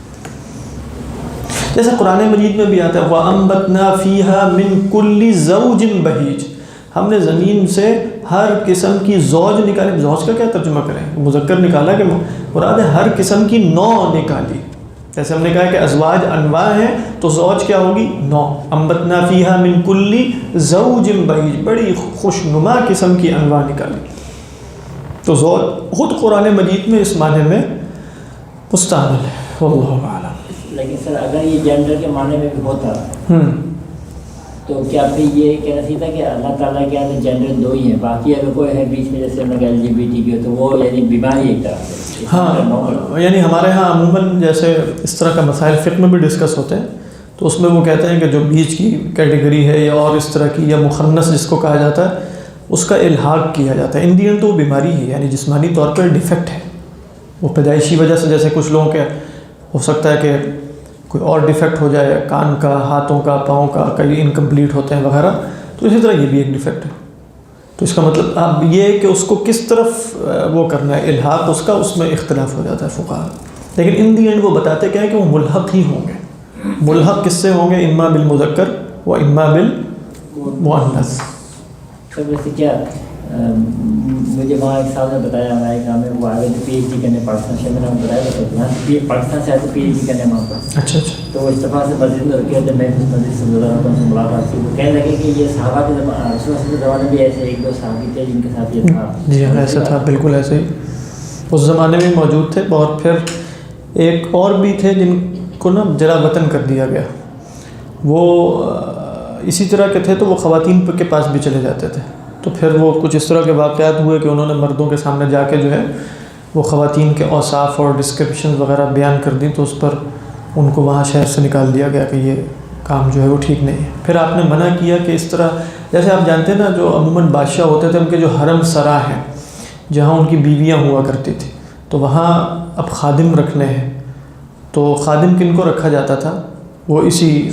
جیسے قرآن مجید میں بھی آتا ہے وَأَنبَتْنَا فِيهَا مِن كُلِّ زَوْجٍ بَهِيجٍ، ہم نے زمین سے ہر قسم کی زوج نکالے. زوج کا کیا ترجمہ کریں؟ مذکر نکالا کہ مراد ہے ہر قسم کی نوع نکالی. جیسے ہم نے کہا کہ ازواج انواع ہیں تو زوج کیا ہوگی؟ نوع. انبتنا فیہا من کل زوج بہیج، بڑی خوشنما قسم کی انواع نکالی. تو زوج خود قرآن مجید میں اس معنی میں مستعمل ہے. واللہ اعلم. لیکن سر اگر یہ جینڈر کے معنی میں بھی ہوتا تو کیا پھر یہ کہنا چاہیے تھا کہ اللہ تعالیٰ کے یہاں جینڈر 2 ہی ہیں، باقی اگر کوئی ہے بیچ میں جیسے ہم نے LGBT تو وہ یعنی بیماری ایک طرح سے. ہاں، یعنی ہمارے ہاں عموماً جیسے اس طرح کا مسائل فقہ میں بھی ڈسکس ہوتے ہیں تو اس میں وہ کہتے ہیں کہ جو بیچ کی کیٹیگری ہے یا اور اس طرح کی یا مخنث جس کو کہا جاتا ہے، اس کا الحاق کیا جاتا ہے. ان دی اینڈ تو وہ بیماری ہے، یعنی جسمانی طور پر ڈیفیکٹ ہے، وہ پیدائشی وجہ سے، جیسے کچھ لوگوں کے ہو سکتا ہے کہ کوئی اور ڈیفیکٹ ہو جائے، کان کا، ہاتھوں کا، پاؤں کا، کئی انکمپلیٹ ہوتے ہیں وغیرہ، تو اسی طرح یہ بھی ایک ڈیفیکٹ ہے. تو اس کا مطلب اب یہ ہے کہ اس کو کس طرف وہ کرنا ہے الحاق اس کا، اس میں اختلاف ہو جاتا ہے فقہاء. لیکن ان دی اینڈ وہ بتاتے کیا ہے کہ وہ ملحق ہی ہوں گے. ملحق کس سے ہوں گے؟ اما بالمذکر و اما بالمؤنث. سب ویسے کیا مجھے وہاں ایک صاحب نے بتایا، ہمارا ایک نام ہے، وہ آگے تو پی ایچ ڈی کرنے پاکستان سے، میں نے بتایا یہاں سے پاکستان سے آئے تو پی ایچ ڈی کرنے وہاں پر. اچھا اچھا. تو وہ استفاع سے مسجد میں رکے تھے، میں مسجد سے گزرا تھا، ان سے ملاقات کی. وہ کہنے لگے کہ یہ صحابہ کے رسول کے زمانے میں ایسے ایک دو صحابی تھے جن کے ساتھ یہ تھا. جی ہاں ایسا تھا، بالکل ایسے ہی اس زمانے میں موجود تھے. اور پھر ایک اور بھی تھے جن کو نا جلا وطن کر دیا گیا. وہ اسی طرح کے تھے، تو وہ خواتین کے پاس بھی چلے جاتے تھے. تو پھر وہ کچھ اس طرح کے واقعات ہوئے کہ انہوں نے مردوں کے سامنے جا کے جو ہے وہ خواتین کے اوصاف اور ڈسکرپشن وغیرہ بیان کر دی، تو اس پر ان کو وہاں شہر سے نکال دیا گیا کہ یہ کام جو ہے وہ ٹھیک نہیں ہے. پھر آپ نے منع کیا کہ اس طرح، جیسے آپ جانتے ہیں نا جو عموماً بادشاہ ہوتے تھے ان کے جو حرم سرا ہیں جہاں ان کی بیویاں ہوا کرتی تھی، تو وہاں اب خادم رکھنے ہیں. تو خادم کن کو رکھا جاتا تھا؟ وہ اسی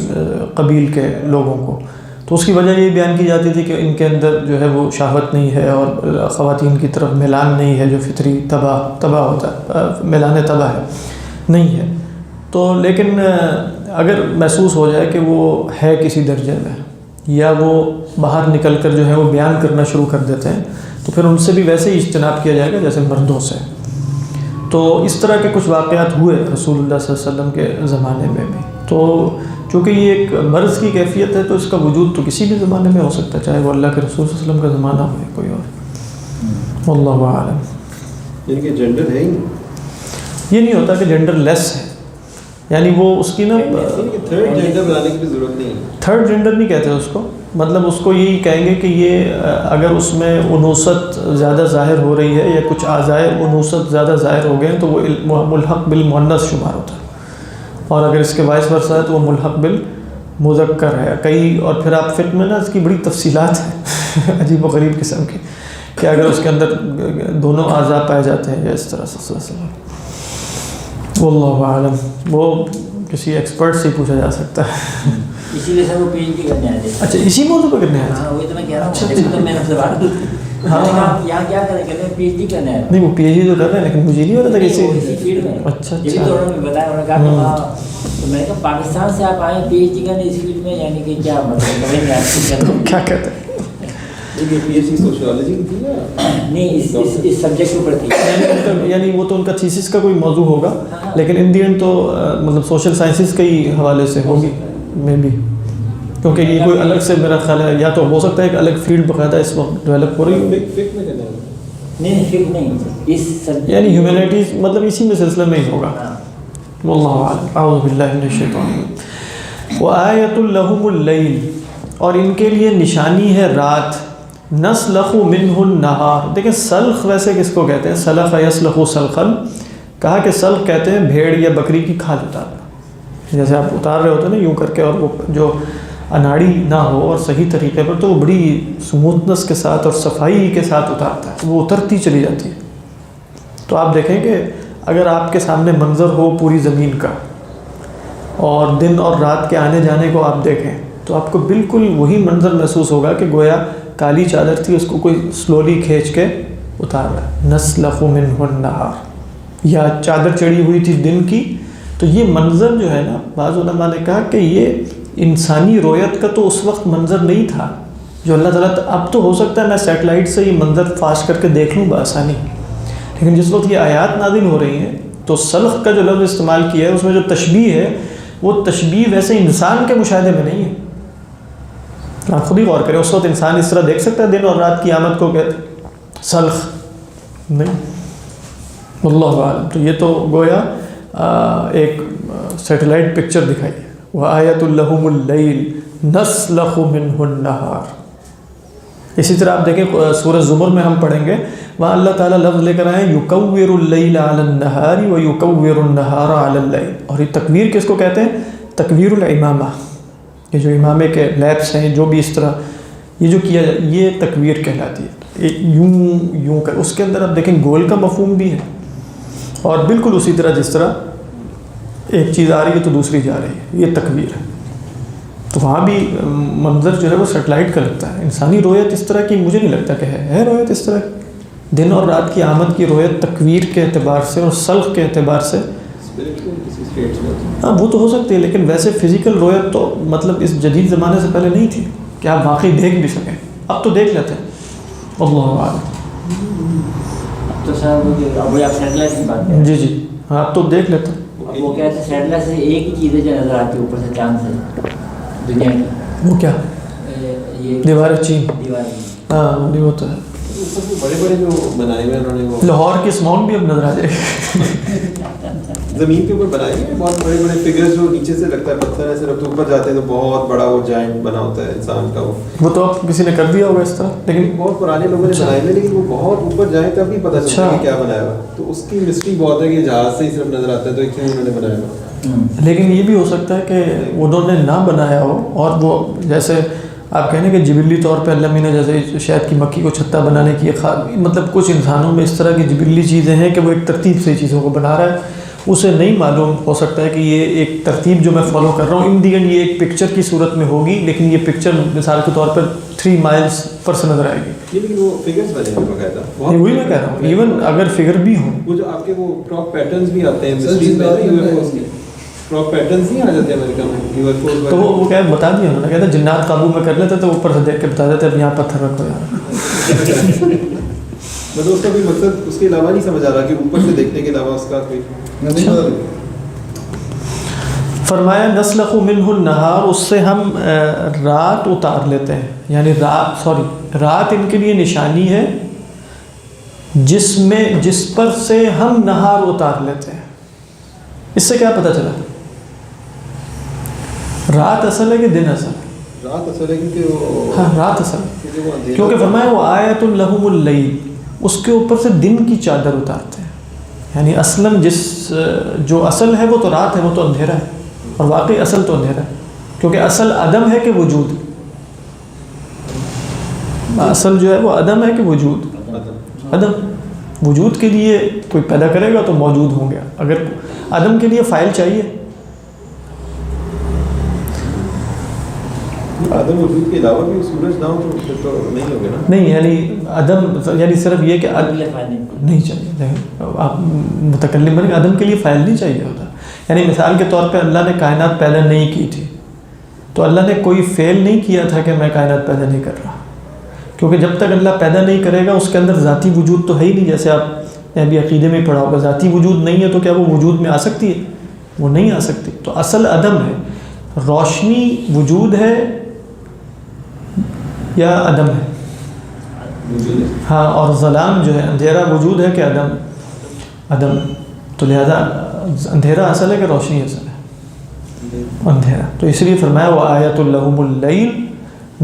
قبیل کے لوگوں کو. تو اس کی وجہ یہ بیان کی جاتی تھی کہ ان کے اندر جو ہے وہ شہوت نہیں ہے اور خواتین کی طرف میلان نہیں ہے، جو فطری تباہ ہوتا ہے، میلان تباہ ہے نہیں ہے. تو لیکن اگر محسوس ہو جائے کہ وہ ہے کسی درجے میں، یا وہ باہر نکل کر جو ہے وہ بیان کرنا شروع کر دیتے ہیں، تو پھر ان سے بھی ویسے ہی اجتناب کیا جائے گا جیسے مردوں سے. تو اس طرح کے کچھ واقعات ہوئے رسول اللہ صلی اللہ علیہ وسلم کے زمانے میں بھی. تو چونکہ یہ ایک مرض کی کیفیت ہے تو اس کا وجود تو کسی بھی زمانے میں ہو سکتا ہے، چاہے وہ اللہ کے رسول صلی اللہ علیہ وسلم کا زمانہ ہو یا کوئی اور. واللہ اعلم. یعنی کہ جنڈر ہے ہی نہیں. یہ نہیں ہوتا کہ جنڈر لیس ہے، یعنی وہ اس کی نا تھرڈ جنڈر بنانے کی بھی ضرورت نہیں ہے. تھرڈ جنڈر نہیں کہتے اس کو، مطلب اس کو یہی کہیں گے کہ یہ اگر اس میں انوثت زیادہ ظاہر ہو رہی ہے یا کچھ اعضائے انوثت زیادہ ظاہر ہو گئے ہیں تو وہ ملحق بالمؤنث شمار ہوتا ہے. اور اگر اس کے وائس ورثہ ہے تو وہ ملحق بالمذکر ہے. کئی اور پھر آپ فقہ میں نا اس کی بڑی تفصیلات ہیں عجیب و غریب قسم کی، کہ اگر اس کے اندر دونوں اعضاء پائے جاتے ہیں یا اس طرح سے. واللہ اعلم، وہ کسی ایکسپرٹ سے ہی پوچھا جا سکتا ہے. اسی لیے سر وہ پی ایچ ڈی کرنے آئے تھے. اچھا اسی موضوع پہ کرنے آئے تھے؟ ہاں وہی تو میں کہہ رہا ہوں. میں نے سے بات کی، یہاں کیا کریں، کہتے ہیں پی ایچ ڈی کرنے آئے. نہیں وہ پی ایچ ڈی تو کر رہے ہیں لیکن مجھے نہیں پتا تھا کسی فیلڈ میں. اچھا یہ بھی تو انہوں نے بتایا، انہوں نے کہا کہ ہاں. تو میں نے کہا پاکستان سے آپ آئے پی ایچ ڈی کرنے اس فیلڈ میں، یعنی کہ کیا مطلب کیا کہتے ہیں؟ یہ پی ایچ ڈی سوشیولوجی کی تھی نا؟ نہیں اس سبجیکٹ کے اوپر تھی. یعنی وہ تو ان کا تھیسس کا کوئی موضوع ہوگا، لیکن ان دی اینڈ تو مطلب سوشل سائنسز کے ہی حوالے سے ہوگی میں بھی، کیونکہ یہ کوئی الگ سے میرا خیال ہے، یا تو ہو سکتا ہے کہ الگ فیلڈ باقاعدہ اس وقت ڈیولپ ہو رہی ہو. فقہ میں کرنا ہے. نہیں فکر نہیں، اس سبجیکٹ یعنی ہیومینٹیز مطلب اسی میں سلسلے میں ہی ہوگا. واللہ اعلم. اعوذ باللہ من الشیطان الرجیم. وآیۃ لہم اللیل، اور ان کے لیے نشانی ہے رات. نسلخ منہ النہار. دیکھیں سلخ ویسے کس کو کہتے ہیں؟ سلخ یسلخ سلخن، کہا کہ سلخ کہتے ہیں بھیڑ یا بکری کی کھال اتارنا. جیسے آپ اتار رہے ہوتے ہیں نا یوں کر کے، اور وہ جو اناڑی نہ ہو اور صحیح طریقے پر، تو وہ بڑی سموتھنس کے ساتھ اور صفائی کے ساتھ اتارتا ہے، وہ اترتی چلی جاتی ہے. تو آپ دیکھیں کہ اگر آپ کے سامنے منظر ہو پوری زمین کا، اور دن اور رات کے آنے جانے کو آپ دیکھیں، تو آپ کو بالکل وہی منظر محسوس ہوگا کہ گویا کالی چادر تھی، اس کو کوئی سلولی کھینچ کے اتار رہا ہے. نسلخ منہ النہار، یا چادر چڑھی ہوئی تھی دن کی. تو یہ منظر جو ہے نا، بعض علماء نے کہا کہ یہ انسانی رویت کا تو اس وقت منظر نہیں تھا جو اللہ تعالیٰ. اب تو ہو سکتا ہے میں سیٹلائٹ سے یہ منظر فاش کر کے دیکھ لوں بآسانی، لیکن جس وقت یہ آیات نازل ہو رہی ہیں تو سلخ کا جو لفظ استعمال کیا ہے اس میں جو تشبیہ ہے وہ تشبیہ ویسے انسان کے مشاہدے میں نہیں ہے. آپ خود ہی غور کریں، اس وقت انسان اس طرح دیکھ سکتا ہے دن اور رات کی آمد کو کہ سلخ نہیں. واللہ اعلم. تو یہ تو گویا ایک سیٹلائٹ پکچر دکھائی ہے. وآیۃ لہم اللیل نسلخ منہ النہار. اسی طرح آپ دیکھیں سورہ زمر میں ہم پڑھیں گے، وہاں اللہ تعالیٰ لفظ لے کر آئے یکور اللیل علی النہار ویکور النہار علی اللیل. اور یہ تکویر کس کو کہتے ہیں؟ تکویر الامامہ. یہ جو امامے کے لیبس ہیں جو بھی اس طرح یہ جو کیا جائے یہ تکویر کہلاتی ہے. یوں کر اس کے اندر آپ دیکھیں گول کا مفہوم بھی ہے اور بالکل اسی طرح جس طرح ایک چیز آ رہی ہے تو دوسری جا رہی ہے، یہ تکویر ہے. تو وہاں بھی منظر جو ہے وہ سیٹلائٹ کا لگتا ہے. انسانی رویت اس طرح کی مجھے نہیں لگتا کہ ہے رویت اس طرح کی. دن اور رات کی آمد کی رویت تکویر کے اعتبار سے اور سلخ کے اعتبار سے ہاں وہ تو ہو سکتی ہے، لیکن ویسے فزیکل رویت تو مطلب اس جدید زمانے سے پہلے نہیں تھی کہ آپ واقعی دیکھ بھی سکیں. اب تو دیکھ لیتے ہیں. اللہ عالم. اب تو صاحب اب آپ سیٹلائٹ کی بات کریں. جی ہاں اب تو دیکھ لیتے ہیں. اب وہ کہتے ہیں سیٹلائٹ سے ایک ہی چیز ہے جو نظر آتی ہے اوپر سے چاند سے دنیا کی. وہ کیا؟ یہ دیوار چین. دیوار ہاں وہ تو ہے. بڑے بڑے جو بنائے ہوئے انہوں نے وہ لاہور کی اسماؤنٹ بھی اب نظر آ جائے. زمین کے اوپر بنائے ہوئے بہت بڑے بڑے فگرز جو نیچے سے لگتا ہے پتھر ہے صرف، تو اوپر جاتے ہیں تو بہت بڑا وہ جائنٹ بنا ہوتا ہے انسان کا. وہ تو اب کسی نے کر دیا ہوگا اس طرح، لیکن بہت پرانے لوگوں نے بنائے ہوئے، لیکن وہ بہت اوپر جائیں تب بھی پتہ چلتا ہے کہ کیا بنایا ہوا. تو اس کی مسٹری بہت ہے کہ جہاز سے ہی صرف نظر آتا ہے تو کیوں انہوں نے بنایا ہوا. لیکن یہ بھی ہو سکتا ہے کہ انہوں نے نہ بنایا ہو اور وہ جیسے آپ کہیں کہ جبلی طور پہ اللہ نے جیسے شہد کی مکھی کو چھتا بنانے کی مطلب کچھ انسانوں میں اس طرح کی جبلی چیزیں ہیں کہ وہ ایک ترتیب سے چیزوں کو بنا رہا ہے. اسے نہیں معلوم ہو سکتا ہے کہ یہ ایک ترتیب جو میں فالو کر رہا ہوں ان دی اینڈ یہ ایک پکچر کی صورت میں ہوگی، لیکن یہ پکچر مثال کے طور پر 3 مائلز پر سے نظر آئے گی. لیکن وہ فگرز بنے ہوئے باقاعدہ. وہی میں کہہ رہا ہوں ایون اگر فگر بھی ہوں وہ جو آپ کے وہ کراپ پیٹرنز بھی آتے ہیں مسٹریز میں کراپ پیٹرنز نہیں آ جاتے امریکہ میں. تو وہ کیا بتا دیا انہوں نے، کہتا جنات قابو میں کر لیتے تو اوپر سے دیکھ کے بتا دیتے اب یہاں پتھر رکھو یار. مطلب اس کا بھی مقصد اس کے علاوہ نہیں سمجھ آ رہا کہ اوپر سے دیکھنے کے علاوہ اس کا کوئی فرمایا نسلخ منہ النہار، اس سے ہم رات اتار لیتے ہیں. یعنی رات ان کے لیے نشانی ہے جس پر سے ہم نہار اتار لیتے ہیں. اس سے کیا پتہ چلا؟ رات اصل ہے کہ دن اصل ہے؟ رات اصل ہے کیونکہ ہاں رات اصل ہے، کیونکہ فرمایا وہ آیۃ لہم اللیل، اس کے اوپر سے دن کی چادر اتارتے ہیں. یعنی اصلاً جو اصل ہے وہ تو رات ہے، وہ تو اندھیرا ہے، اور واقعی اصل تو اندھیرا ہے، کیونکہ اصل عدم ہے کہ وجود. اصل جو ہے وہ عدم ہے کہ وجود. عدم وجود کے لیے کوئی پیدا کرے گا تو موجود ہوں گے. اگر عدم کے لیے فاعل چاہیے، عدم وجود کے علاوہ بھی سورج نہ ہو تو پھر تو نہیں ہوگے نا. نہیں یعنی عدم یعنی صرف یہ کہ نہیں چاہیے. آپ متکلم بنے عدم کے لیے فاعل نہیں چاہیے ہوتا. یعنی مثال کے طور پہ اللہ نے کائنات پیدا نہیں کی تھی تو اللہ نے کوئی فعل نہیں کیا تھا کہ میں کائنات پیدا نہیں کر رہا، کیونکہ جب تک اللہ پیدا نہیں کرے گا اس کے اندر ذاتی وجود تو ہے ہی نہیں. جیسے آپ نے ابھی عقیدے میں پڑھا ہوگا ذاتی وجود نہیں ہے تو کیا وہ وجود میں آ سکتی ہے؟ وہ نہیں آ سکتی. تو اصل عدم ہے. روشنی وجود ہے یا عدم ہے؟ ہاں. اور ظلام جو ہے اندھیرا وجود ہے کہ عدم؟ عدم. تو لہذا اندھیرا اصل ہے کہ روشنی اصل ہے؟ اندھیرا. تو اس لیے فرمایا وآیۃ لہم اللیل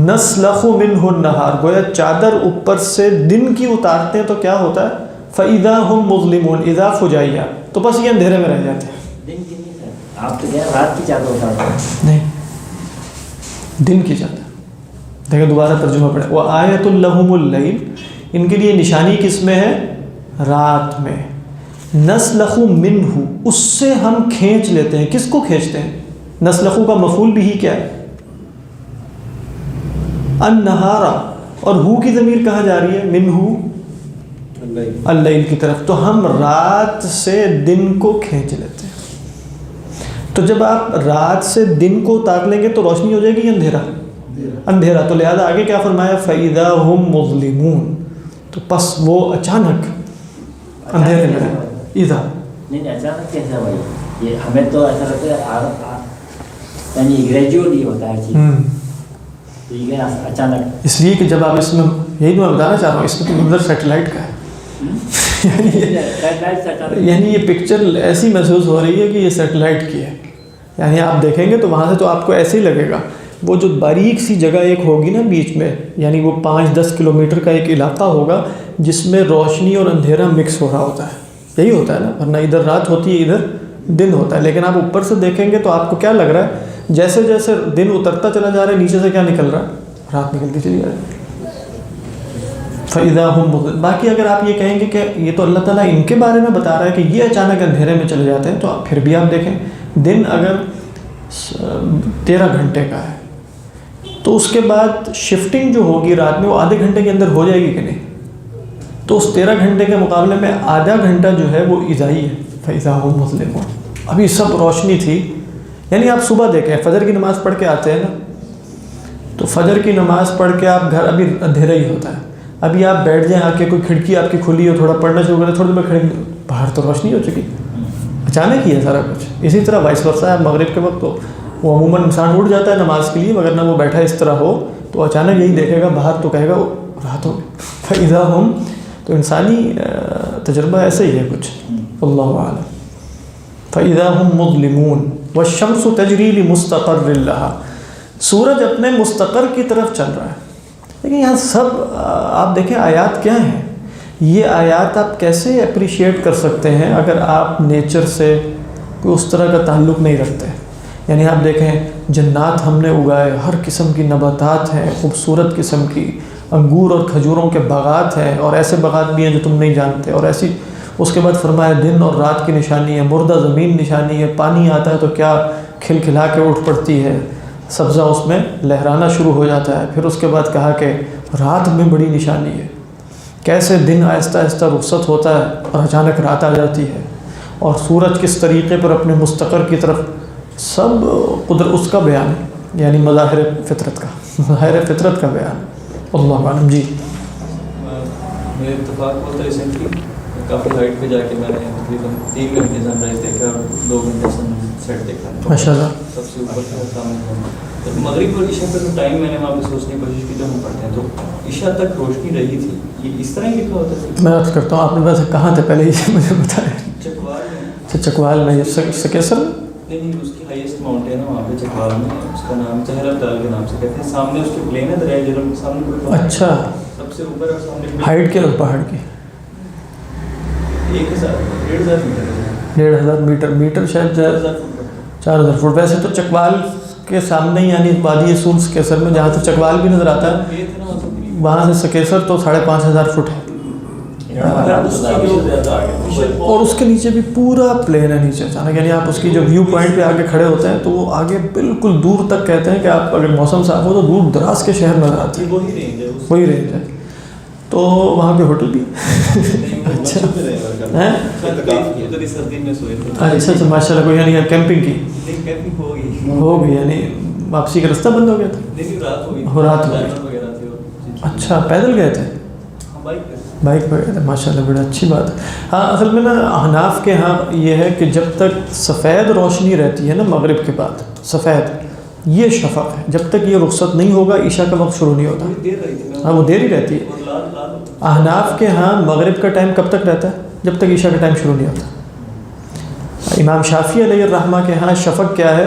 نسلخ منہ النہار، گویا چادر اوپر سے دن کی اتارتے ہیں تو کیا ہوتا ہے؟ فَإِذَا هُمْ مُظْلِمُونَ، اذا فجائیہ، تو بس یہ اندھیرے میں رہ جاتے ہیں. دن کی نہیں سر، آپ تو کہہ رات کی چادر اتارتے ہیں. نہیں دن کی چادر. دیکھیں دوبارہ ترجمہ پڑھیں. وآیۃ لہم اللیل، ان کے لیے نشانی کس میں ہے؟ رات میں. نسلخ منہ، اس سے ہم کھینچ لیتے ہیں. کس کو کھینچتے ہیں؟ نسلخ کا مفعول بھی کیا ہے؟ النہارا. اور ہو کی ضمیر کہاں جا رہی ہے؟ منہ اللیل کی طرف. تو ہم رات سے دن کو کھینچ لیتے ہیں. تو جب آپ رات سے دن کو اتار لیں گے تو روشنی ہو جائے گی یا اندھیرا؟ اندھیرا. تو لہذا آگے کیا فرمایا؟ فَإِذَا هُمْ مُظْلِمُونَ، تو پس وہ اچانک اندھیرے میں رہے. اذا نہیں اچانک کیسے بھائی؟ یہ ہمیں تو ایسا لگتا ہے یعنی گریجولی ہوتا ہے چیز. ٹھیک ہے اچانک. اس لیے کہ جب آپ اس میں یہی تو میں بتانا چاہ رہا ہوں، اس میں تو منظر سیٹلائٹ کا ہے. یعنی یہ پکچر ایسی محسوس ہو رہی ہے کہ یہ سیٹلائٹ کی ہے. یعنی آپ دیکھیں گے تو وہاں سے تو آپ کو ایسے ہی لگے گا. وہ جو باریک سی جگہ ایک ہوگی نا بیچ میں، یعنی وہ 5-10 کلومیٹر کا ایک علاقہ ہوگا جس میں روشنی اور اندھیرا مکس ہو رہا ہوتا ہے. یہی ہوتا ہے نا، ورنہ ادھر رات ہوتی ہے ادھر دن ہوتا ہے. لیکن آپ اوپر سے دیکھیں گے تو آپ کو کیا لگ رہا ہے؟ جیسے جیسے دن اترتا چلا جا رہا ہے نیچے سے کیا نکل رہا ہے؟ رات نکلتی چلی جائے. فَإِذَا هُمْ مُظْلِمُونَ. باقی اگر آپ یہ کہیں گے کہ یہ تو اللہ تعالیٰ ان کے بارے میں بتا رہا ہے کہ یہ اچانک اندھیرے میں چلے جاتے ہیں، تو پھر بھی آپ دیکھیں دن اگر 13 گھنٹے کا ہے تو اس کے بعد شفٹنگ جو ہوگی رات میں وہ آدھے گھنٹے کے اندر ہو جائے گی کہ نہیں؟ تو اس 13 گھنٹے کے مقابلے میں آدھا گھنٹہ جو ہے وہ اضائی ہے. فَإِذَا هُمْ مُظْلِمُونَ. ابھی سب روشنی تھی. یعنی آپ صبح دیکھیں فجر کی نماز پڑھ کے آتے ہیں نا، تو فجر کی نماز پڑھ کے آپ گھر، ابھی اندھیرا ہی ہوتا ہے، ابھی آپ بیٹھ جائیں آ کے، کوئی کھڑکی آپ کی کھلی ہو، تھوڑا پڑھنا شروع کریں، تھوڑی دیر میں کھڑکی باہر تو روشنی ہو چکی، اچانک ہی ہے سارا کچھ. اسی طرح وائس ورثہ ہے مغرب کے وقت، تو وہ عموماً انسان اٹھ جاتا ہے نماز کے لیے، مگر نہ وہ بیٹھا اس طرح ہو تو اچانک یہی دیکھے گا باہر تو کہے گا رات ہو گئی. فَإِذَا هُمْ. تو انسانی تجربہ ایسے ہی ہے کچھ، اللہ اعلم. فَإِذَا هُمْ مُظْلِمُونَ وَالشَّمْسُ تَجْرِي لِمُسْتَقَرٍّ لَهَا. سورج اپنے مستقر کی طرف چل رہا ہے. لیکن یہاں سب آپ دیکھیں آیات کیا ہیں، یہ آیات آپ کیسے اپریشیٹ کر سکتے ہیں اگر آپ نیچر سے کوئی اس طرح کا تعلق نہیں رکھتے. یعنی آپ دیکھیں جنات ہم نے اگائے، ہر قسم کی نباتات ہیں، خوبصورت قسم کی انگور اور کھجوروں کے باغات ہیں، اور ایسے باغات بھی ہیں جو تم نہیں جانتے، اور ایسی. اس کے بعد فرمایا دن اور رات کی نشانی ہے، مردہ زمین نشانی ہے، پانی آتا ہے تو کیا کھلکھلا کے اٹھ پڑتی ہے، سبزہ اس میں لہرانا شروع ہو جاتا ہے. پھر اس کے بعد کہا کہ رات میں بڑی نشانی ہے، کیسے دن آہستہ آہستہ رخصت ہوتا ہے اور اچانک رات آ جاتی ہے، اور سورج کس طریقے پر اپنے مستقر کی طرف. سب قدرت اس کا بیان ہے، یعنی مظاہر فطرت کا، مظاہر فطرت کا بیان. اللہ عالم. جی میرے اتفاق ہوتا ہے ریسنٹلی کافی ہائٹ پہ جا کے میں نے تقریباً 3 گھنٹے سن رائز دیکھا اور 2 گھنٹے سن سیٹ دیکھا. ماشاء اللہ. سب سے اوپر کا سامنے مغرب اور عشاء کا جو ٹائم میں نے وہاں پہ سوچنے کی کوشش کی جو ہم پڑھتے ہیں تو عشاء تک روشنی رہی تھی. یہ اس طرح ہی لکھا ہوتا ہے؟ میں عرض کرتا ہوں آپ نے ویسے کہاں تھے پہلے یہ مجھے بتائیں. چکوال میں. اچھا چکوال میں. سکیسر نہیں، اس کی ہائیسٹ ماؤنٹین ہے وہاں پہ چکوال میں، اس کا نام چہر ابدال کے نام سے کہتے ہیں. سامنے اس کے پلین ہے دریا جرم کے سامنے کوئی. اچھا. سب سے اوپر اور سامنے ہائٹ کیا پہاڑ کی 1,500 میٹر. 1,500 میٹر. میٹر شاید 4,000 فٹ. ویسے تو چکوال کے سامنے ہی یعنی وادی سول سکیسر میں جہاں سے چکوال بھی نظر آتا ہے وہاں سے سکیسر تو 5,500 فٹ ہے، اور اس کے نیچے بھی پورا پلین ہے نیچے اچانک. یعنی آپ اس کی جو ویو پوائنٹ پہ آگے کھڑے ہوتے ہیں تو وہ آگے بالکل دور تک کہتے ہیں کہ آپ اگر موسم صاف ہو تو دور دراز کے شہر نظر آتے ہیں. وہی رینج ہے. تو وہاں پہ ہوٹل بھی اچھا اچھا ماشاء اللہ. کوئی یعنی کیمپنگ کی ہو گئی، یعنی واپسی کا راستہ بند ہو گیا تھا، رات ہو گئی. اچھا پیدل گئے تھے، بائک پہ گئے تھے. ماشاء اللہ بڑا اچھی بات ہے. ہاں اصل میں نا احناف کے ہاں یہ ہے کہ جب تک سفید روشنی رہتی ہے نا مغرب کے بعد، سفید یہ شفق ہے، جب تک یہ رخصت نہیں ہوگا عشاء کا وقت شروع نہیں ہوتا. ہاں وہ دیر ہی رہتی ہے. احناف کے ہاں مغرب کا ٹائم کب تک رہتا ہے؟ جب تک عشاء کا ٹائم شروع نہیں ہوتا. امام شافعی علیہ الرحمہ کے ہاں شفق کیا ہے؟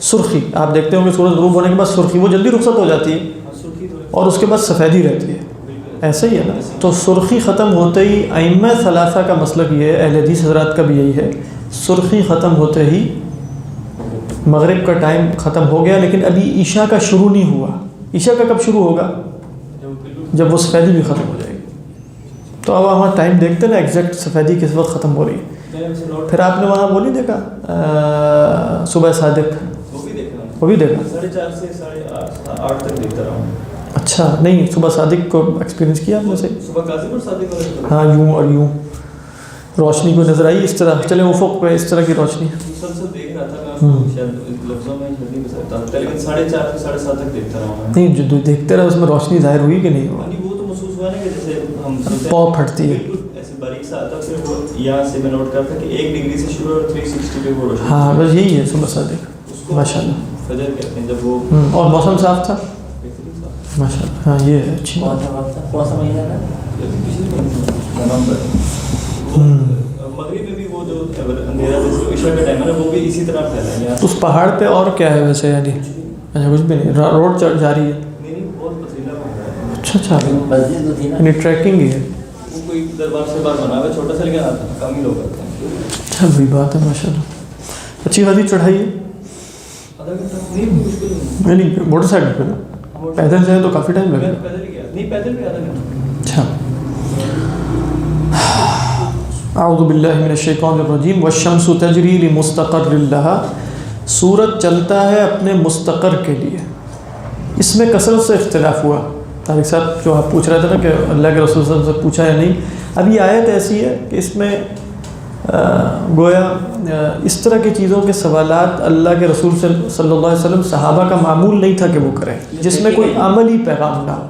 سرخی. آپ دیکھتے ہوں کہ سورج غروب ہونے کے بعد سرخی وہ جلدی رخصت ہو جاتی ہے اور اس کے بعد سفیدی رہتی ہے. ایسا ہی ہے نا. تو سرخی ختم ہوتے ہی ائمہ ثلاثہ کا مسلک یہ ہے، اہل حدیث حضرات کا بھی یہی ہے، سرخی ختم ہوتے ہی مغرب کا ٹائم ختم ہو گیا، لیکن ابھی عشاء کا شروع نہیں ہوا. عشاء کا کب شروع ہوگا؟ جب وہ سفیدی بھی ختم ہو جائے گی. تو اب وہاں ٹائم دیکھتے نا ایگزیکٹ سفیدی کس وقت ختم ہو رہی ہے. پھر آپ نے وہاں وہ نہیں دیکھا صبح صادق؟ وہ بھی دیکھا. 4:30 سے 8:30 تک دیکھتا رہا ہوں. اچھا نہیں صبح صادق کو ایکسپیرینس کیا آپ نے؟ صحیح. صبح قاضم اور صادق ہاں یوں اور یوں روشنی کو نظر آئی اس طرح، چلے افق پہ اس طرح کی روشنی. مسلسل دیکھ رہا تھا میں، شاید لفظوں میں نہیں بتا سکتا، لیکن 4:30 سے 7:30 تک دیکھتا رہا ہوں. نہیں جو دیکھتے رہا اس میں روشنی ظاہر ہوئی کہ نہیں ہوا؟ وہ تو محسوس ہوا نا کہ جیسے ہم پاؤ پھٹتی ہے ایسے باریک سا آتا. پھر وہ یہاں سے میں نوٹ کرتا کہ 1 ڈگری سے شروع اور 360 پہ وہ روشنی. ہاں بس یہی ہے صبح صادق. ماشاء اللہ. فجر کہتے ہیں جب وہ. اور موسم صاف تھا ماشاء اللہ. ہاں یہ ہے اچھی بات. کون سا مہینہ تھا؟ نومبر. مغرب میں بھی وہ جو اندھیرا جیسے عشاء کا ٹائم ہے نا وہ بھی اسی طرح پھیلا ہے. اس پہاڑ پہ اور کیا ہے ویسے؟ یعنی اچھا کچھ بھی نہیں، روڈ جا رہی ہے. نہیں بہت پتیلا بن رہا ہے. اچھا مسجد تو تھی نا، یعنی ٹریکنگ ہی ہے. وہ کوئی دربار سے باہر بنا ہوا ہے چھوٹا سا، لیکن آتا ہے کم ہی لوگ کرتے ہیں. اچھا بڑی بات ہے ماشاء اللہ. اچھی خاصی چڑھائی ہے. آدھا گھنٹہ نہیں مشکل نہیں. نہیں موٹر سائیکل پہ نا. پیدل جائیں تو کافی ٹائم لگے میں گا. پیدل ہی گیا, نہیں پیدل بھی آدھا گھنٹہ. اچھا. اعوذ باللہ من الشیطان الرجیم. والشمس تجری لمستقر لها. سورج چلتا ہے اپنے مستقر کے لیے. اس میں کثرت سے اختلاف ہوا. طارق صاحب جو آپ پوچھ رہے تھے نا کہ اللہ کے رسول صلی اللہ علیہ وسلم سے پوچھا یا نہیں, اب یہ آیت ایسی ہے کہ اس میں گویا اس طرح کی چیزوں کے سوالات اللہ کے رسول صلی اللہ علیہ وسلم صحابہ کا معمول نہیں تھا کہ وہ کریں, جس میں کوئی عملی پیغام نہ ہو.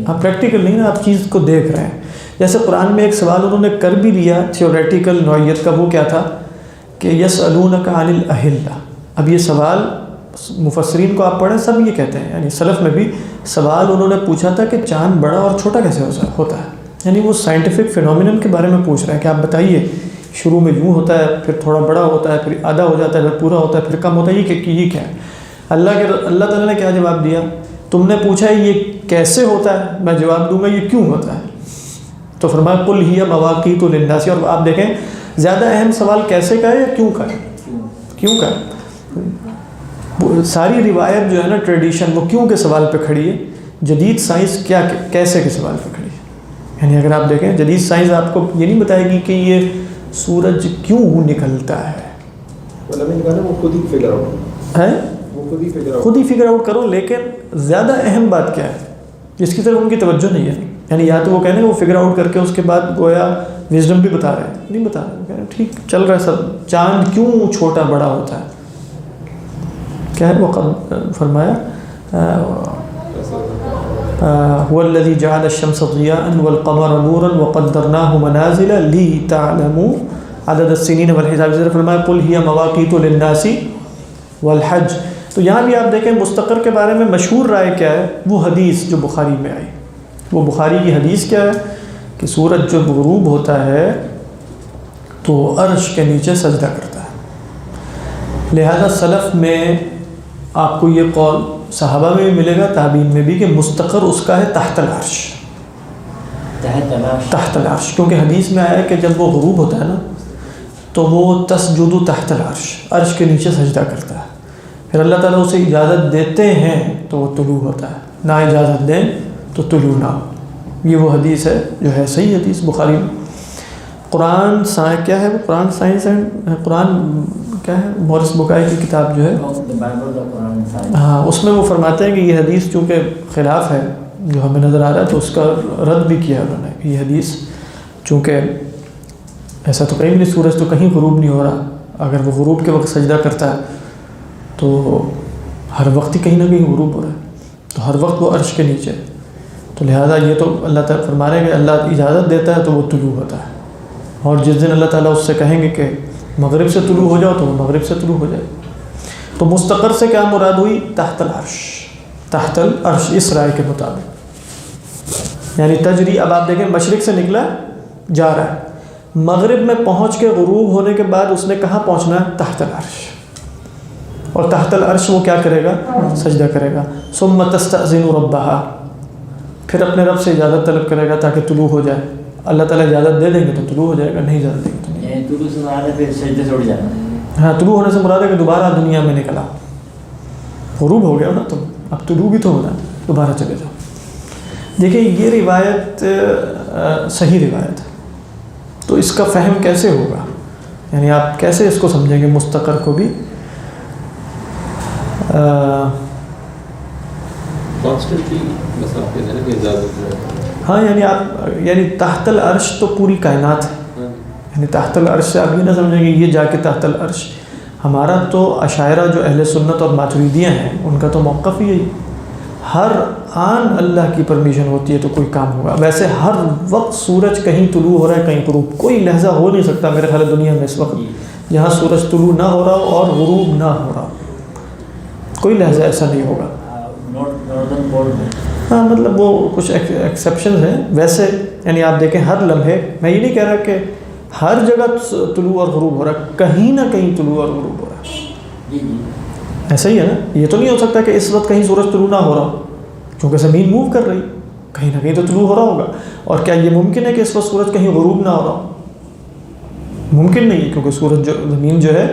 ہاں پریکٹیکل نہیں نا, آپ چیز کو دیکھ رہے ہیں. جیسے قرآن میں ایک سوال انہوں نے کر بھی لیا تھیوریٹیکل نوعیت کا, وہ کیا تھا کہ یسألونک عن الاہلہ. اب یہ سوال مفسرین کو آپ پڑھیں سب یہ کہتے ہیں, یعنی سلف میں بھی سوال انہوں نے پوچھا تھا کہ چاند بڑا اور چھوٹا کیسے ہوتا ہے. یعنی وہ سائنٹیفک فینومینن کے بارے میں پوچھ رہے ہیں کہ آپ بتائیے شروع میں یوں ہوتا ہے, پھر تھوڑا بڑا ہوتا ہے, پھر آدھا ہو جاتا ہے, پھر پورا ہوتا ہے, پھر کم ہوتا ہے. یہ کیا ہے؟ اللہ تعالیٰ نے کیا جواب دیا؟ تم نے پوچھا ہے یہ کیسے ہوتا ہے, میں جواب دوں گا یہ کیوں ہوتا ہے. تو فرمایا قل ہی مواقیت للناس. اور آپ دیکھیں زیادہ اہم سوال کیسے کا ہے یا کیوں کا ہے؟ کیوں کا ہے. ساری روایت جو ہے نا ٹریڈیشن وہ کیوں کے سوال پہ کھڑی ہے. جدید سائنس کیسے کے سوال پہ کھڑی ہے. یعنی اگر آپ دیکھیں جدید سائنس آپ کو یہ نہیں بتائے گی کہ یہ سورج کیوں نکلتا ہے, وہ خود ہی فگر آؤٹ ہے, خود ہی فگر آؤٹ کرو. لیکن زیادہ اہم بات کیا ہے جس کی طرف ان کی توجہ نہیں ہے. یعنی یا تو وہ کہنے وہ فگر آؤٹ کر کے اس کے بعد گویا وزڈم بھی بتا رہے ہیں, نہیں بتا رہے, کہہ رہے ہیں ٹھیک چل رہا ہے سب. چاند کیوں چھوٹا بڑا ہوتا ہے, کیا ہے وہ فرمایا هو الذي جعل الشمس ضياء والقمر نورا وقدرناه منازل لتعلموا عدد السنين والحساب. فرمایا قل هي مواقيت للناس والحج. تو یہاں بھی آپ دیکھیں مستقر کے بارے میں مشہور رائے کیا ہے, وہ حدیث جو بخاری میں آئی. وہ بخاری کی حدیث کیا ہے کہ سورج جب غروب ہوتا ہے تو عرش کے نیچے سجدہ کرتا ہے. لہذا سلف میں آپ کو یہ قول صحابہ میں بھی ملے گا, تابعین میں بھی, کہ مستقر اس کا ہے تحت العرش. تحت العرش کیونکہ حدیث میں آیا ہے کہ جب وہ غروب ہوتا ہے نا تو وہ تسجد تحت العرش, عرش کے نیچے سجدہ کرتا ہے. پھر اللہ تعالیٰ اسے اجازت دیتے ہیں تو وہ طلوع ہوتا ہے, نہ اجازت دیں تو طلوع نہ ہو. یہ وہ حدیث ہے جو ہے صحیح حدیث بخاری میں. قرآن کیا ہے وہ قرآن سائنس اینڈ قرآن کیا ہے, مورس بکائی کی کتاب جو ہے, ہاں اس میں وہ فرماتے ہیں کہ یہ حدیث چونکہ خلاف ہے جو ہمیں نظر آ رہا ہے تو اس کا رد بھی کیا انہوں نے. یہ حدیث چونکہ ایسا تو کہیں بھی نہیں, سورج تو کہیں غروب نہیں ہو رہا. اگر وہ غروب کے وقت سجدہ کرتا ہے تو ہر وقت ہی کہیں نہ کہیں غروب ہو رہا ہے, تو ہر وقت وہ عرش کے نیچے. تو لہٰذا یہ تو اللہ تعالیٰ فرما رہے ہیں کہ اللہ اجازت دیتا ہے تو وہ طلوع ہوتا ہے. اور جس دن اللہ تعالیٰ اس سے کہیں گے کہ مغرب سے طلوع ہو جاؤ تو وہ مغرب سے طلوع ہو جائے. تو مستقر سے کیا مراد ہوئی؟ تحت العرش. تحت العرش اس رائے کے مطابق. یعنی تجری, اب آپ دیکھیں مشرق سے نکلا جا رہا ہے, مغرب میں پہنچ کے غروب ہونے کے بعد اس نے کہاں پہنچنا ہے؟ تحت العرش. اور تحت العرش وہ کیا کرے گا؟ سجدہ کرے گا. ثم تستأذن ربها, پھر اپنے رب سے اجازت طلب کرے گا تاکہ طلوع ہو جائے. اللہ تعالیٰ اجازت دے دیں گے تو طلوع ہو جائے گا, نہیں اجازت دیں گے تو نہیں. طلوع سے مراد ہے پھر سجدے سے اٹھ جانا. ہاں طلوع ہونے سے مراد ہے کہ دوبارہ دنیا میں نکلا, غروب ہو گیا نا تم, اب طلوع بھی تو ہونا, دوبارہ چلے جاؤ. دیکھیں یہ روایت صحیح روایت ہے, تو اس کا فہم کیسے ہوگا؟ یعنی آپ کیسے اس کو سمجھیں گے مستقر کو بھی؟ ہاں یعنی آپ یعنی تحت العرش تو پوری کائنات ہے. یعنی تحت العرش سے آپ یہ نہ سمجھیں گے یہ جا کے تحت العرش. ہمارا تو عشائرہ جو اہل سنت اور ماتریدیاں ہیں ان کا تو موقف ہی ہے, ہر آن اللہ کی پرمیشن ہوتی ہے تو کوئی کام ہوگا. ویسے ہر وقت سورج کہیں طلوع ہو رہا ہے کہیں غروب, کوئی لحظہ ہو نہیں سکتا میرے خیال دنیا میں اس وقت جہاں سورج طلوع نہ ہو رہا ہو اور غروب نہ ہو رہا ہو, کوئی لحظہ ایسا نہیں ہوگا. ہاں مطلب وہ کچھ ایکسیپشنز ہیں. ویسے یعنی آپ دیکھیں ہر لمحے, میں یہ نہیں کہہ رہا کہ ہر جگہ طلوع اور غروب ہو رہا ہے, کہیں نہ کہیں طلوع اور غروب ہو رہا ہے. ایسا ہی ہے نا, یہ تو نہیں ہو سکتا کہ اس وقت کہیں سورج طلوع نہ ہو رہا ہو, کیونکہ زمین موو کر رہی, کہیں نہ کہیں تو طلوع ہو رہا ہوگا. اور کیا یہ ممکن ہے کہ اس وقت سورج کہیں غروب نہ ہو رہا ہو؟ ممکن نہیں ہے, کیونکہ سورج جو زمین جو ہے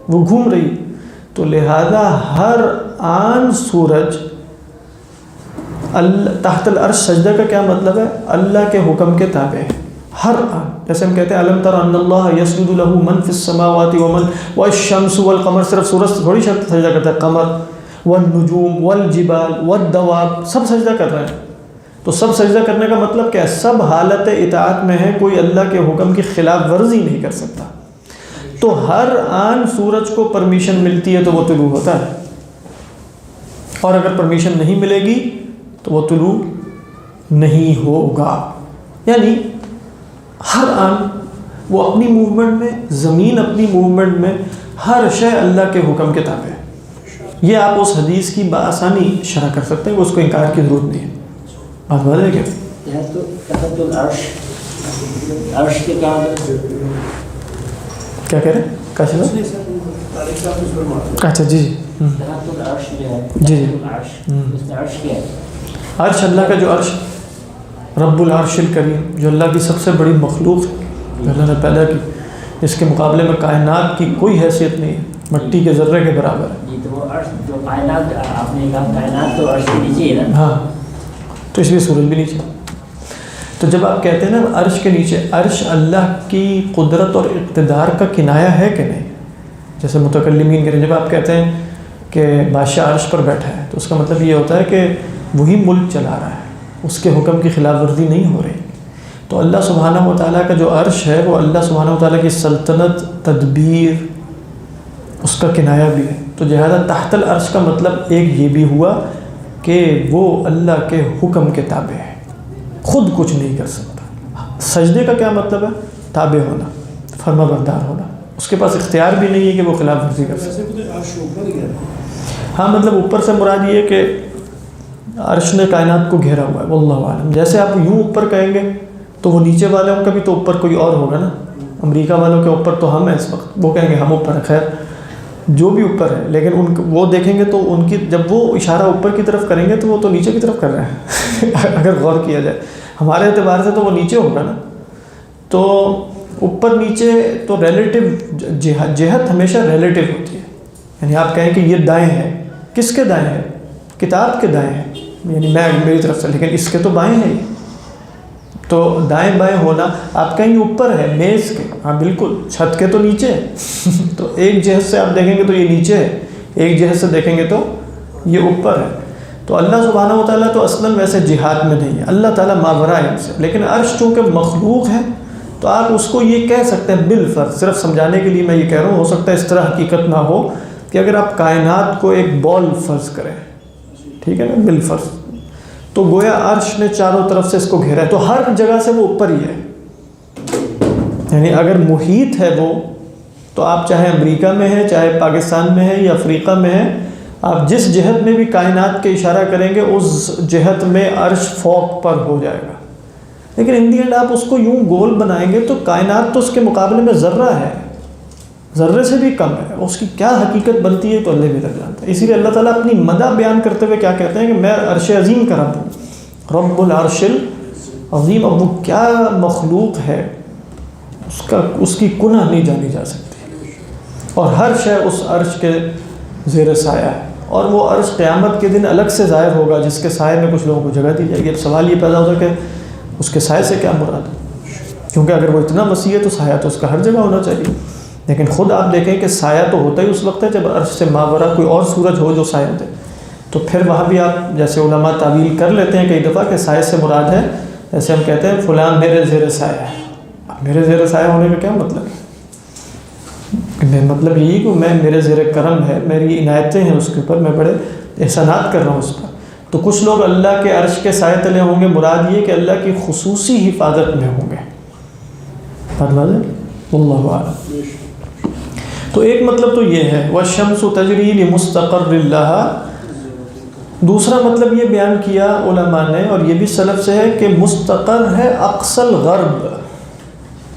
وہ گھوم رہی. تو لہذا ہر آن سورج تحت العرش سجدہ کا کیا مطلب ہے؟ اللہ کے حکم کے تابع ہے ہر آن. جیسے ہم کہتے ہیں الم تر ان اللہ یسجد له من فی السماوات ومن والشمس والقمر، صرف سورج تھوڑی سجدہ کرتا ہے، قمر والنجوم والجبال والدواب سب سجدہ کر رہے ہیں. تو سب سجدہ کرنے کا مطلب کیا ہے؟ سب حالت اطاعت میں ہے، کوئی اللہ کے حکم کی خلاف ورزی نہیں کر سکتا. تو ہر آن سورج کو پرمیشن ملتی ہے تو وہ طلوع ہوتا ہے، اور اگر پرمیشن نہیں ملے گی تو وہ طلوع نہیں ہوگا. یعنی ہر آن وہ اپنی موومنٹ میں، زمین اپنی موومنٹ میں، ہر شے اللہ کے حکم کے تابع ہے. یہ آپ اس حدیث کی بآسانی شرح کر سکتے ہیں، اس کو انکار کی ضرورت نہیں ہے. بات بات ہے کیا؟ تحت العرش، عرش کے کام کیا کہہ رہے ہیں؟ کیسے؟ اچھا جی تحت العرش جو ہے، جی عرش اس میں عرش کیا ہے؟ عرش اللہ کا جو عرش رب العرش الکریم، جو اللہ کی سب سے بڑی مخلوق ہے جو اللہ نے پیدا کی، اس کے مقابلے میں کائنات کی کوئی حیثیت نہیں ہے، مٹی کے ذرے کے برابر ہے. جی تو وہ عرش جو کائنات، آپ نے کہا کائنات تو عرش کے نیچے ہے نا. ہاں تو اس لیے سورج بھی نیچے. تو جب آپ کہتے ہیں نا عرش کے نیچے، عرش اللہ کی قدرت اور اقتدار کا کنایہ ہے کہ نہیں؟ جیسے متکلمین کریں، جب آپ کہتے ہیں کہ بادشاہ عرش پر بیٹھا ہے تو اس کا مطلب یہ ہوتا ہے کہ وہی ملک چلا رہا ہے، اس کے حکم کی خلاف ورزی نہیں ہو رہی. تو اللہ سبحانہ و تعالیٰ کا جو عرش ہے وہ اللہ سبحانہ و تعالیٰ کی سلطنت، تدبیر، اس کا کنایہ بھی ہے. تو لہٰذا تحت العرش کا مطلب ایک یہ بھی ہوا کہ وہ اللہ کے حکم کے تابع ہے، خود کچھ نہیں کر سکتا. سجدے کا کیا مطلب ہے؟ تابع ہونا، فرما بردار ہونا. اس کے پاس اختیار بھی نہیں ہے کہ وہ خلاف ورزی کر سکے. ہاں مطلب اوپر سے مراد یہ ہے کہ عرش نے کائنات کو گھیرا ہوا ہے، واللہ عالم. جیسے آپ یوں اوپر کہیں گے تو وہ نیچے والوں کا بھی تو اوپر کوئی اور ہوگا نا. امریکہ والوں کے اوپر تو ہم ہیں اس وقت، وہ کہیں گے ہم اوپر ہیں، خیر جو بھی اوپر ہے، لیکن وہ دیکھیں گے تو ان کی جب وہ اشارہ اوپر کی طرف کریں گے تو وہ تو نیچے کی طرف کر رہے ہیں اگر غور کیا جائے ہمارے اعتبار سے تو وہ نیچے ہوگا نا. تو اوپر نیچے تو ریلیٹیو جہت ہمیشہ ریلیٹیو ہوتی ہے. یعنی آپ کہیں کہ یہ دائیں ہے، کس کے دائیں ہیں؟ کتاب کے دائیں ہیں، یعنی میں میری طرف سے، لیکن اس کے تو بائیں ہیں. تو دائیں بائیں ہونا، آپ کہیں اوپر ہے میز کے، ہاں بالکل چھت کے تو نیچے ہے تو ایک جہت سے آپ دیکھیں گے تو یہ نیچے ہے، ایک جہت سے دیکھیں گے تو یہ اوپر ہے. تو اللہ سبحانہ و تعالیٰ تو اصلاً ویسے جہاد میں نہیں ہے، اللہ تعالیٰ ماورا ہے ان سے. لیکن عرش چونکہ مخلوق ہے تو آپ اس کو یہ کہہ سکتے ہیں بالفرض، صرف سمجھانے کے لیے میں یہ کہہ رہا ہوں، ہو سکتا ہے اس طرح حقیقت نہ ہو، کہ اگر آپ کائنات کو ایک بال فرض کریں، ٹھیک ہے نا، بالفرض، تو گویا عرش نے چاروں طرف سے اس کو گھیرا ہے، تو ہر جگہ سے وہ اوپر ہی ہے. یعنی اگر محیط ہے وہ، تو آپ چاہے امریکہ میں ہیں، چاہے پاکستان میں ہیں یا افریقہ میں ہیں، آپ جس جہت میں بھی کائنات کے اشارہ کریں گے اس جہت میں عرش فوق پر ہو جائے گا. لیکن ان دی اینڈ آپ اس کو یوں گول بنائیں گے تو کائنات تو اس کے مقابلے میں ذرہ ہے، ذرے سے بھی کم ہے. اس کی کیا حقیقت بنتی ہے تو اللہ بھی تک جانتا ہے. اسی لیے اللہ تعالیٰ اپنی مدح بیان کرتے ہوئے کیا کہتے ہیں کہ میں عرش عظیم کا رب ہوں، رب العرش العظیم. اب وہ کیا مخلوق ہے، اس کی کنہ نہیں جانی جا سکتی، اور ہر شے اس عرش کے زیر سایہ ہے. اور وہ عرش قیامت کے دن الگ سے ظاہر ہوگا، جس کے سائے میں کچھ لوگوں کو جگہ دی جائے گی. اب سوال یہ پیدا ہوتا ہے کہ اس کے سائے سے کیا مراد ہے، کیونکہ اگر وہ اتنا وسیع ہے تو سایہ تو اس کا ہر جگہ ہونا چاہیے. لیکن خود آپ دیکھیں کہ سایہ تو ہوتا ہی اس وقت ہے جب عرش سے ماورا کوئی اور سورج ہو جو سایہ دے. تو پھر وہاں بھی آپ جیسے علماء تعویل کر لیتے ہیں کئی دفعہ کہ سایہ سے مراد ہے، جیسے ہم کہتے ہیں فلاں میرے زیر سایہ ہے. اب میرے زیر سایہ ہونے کا کیا مطلب ہے؟ مطلب یہی کہ میں میرے زیر کرم ہے، میری عنایتیں ہیں اس کے اوپر، میں بڑے احسانات کر رہا ہوں اس پر. تو کچھ لوگ اللہ کے عرش کے سائے تلے ہوں گے، مراد یہ کہ اللہ کی خصوصی حفاظت میں ہوں گے. اللہ اعلم. تو ایک مطلب تو یہ ہے وَالشَّمْسُ تَجْرِي لِمُسْتَقَرٍّ لَهَا. دوسرا مطلب یہ بیان کیا علماء نے، اور یہ بھی سلف سے ہے، کہ مستقر ہے اقصی الغرب.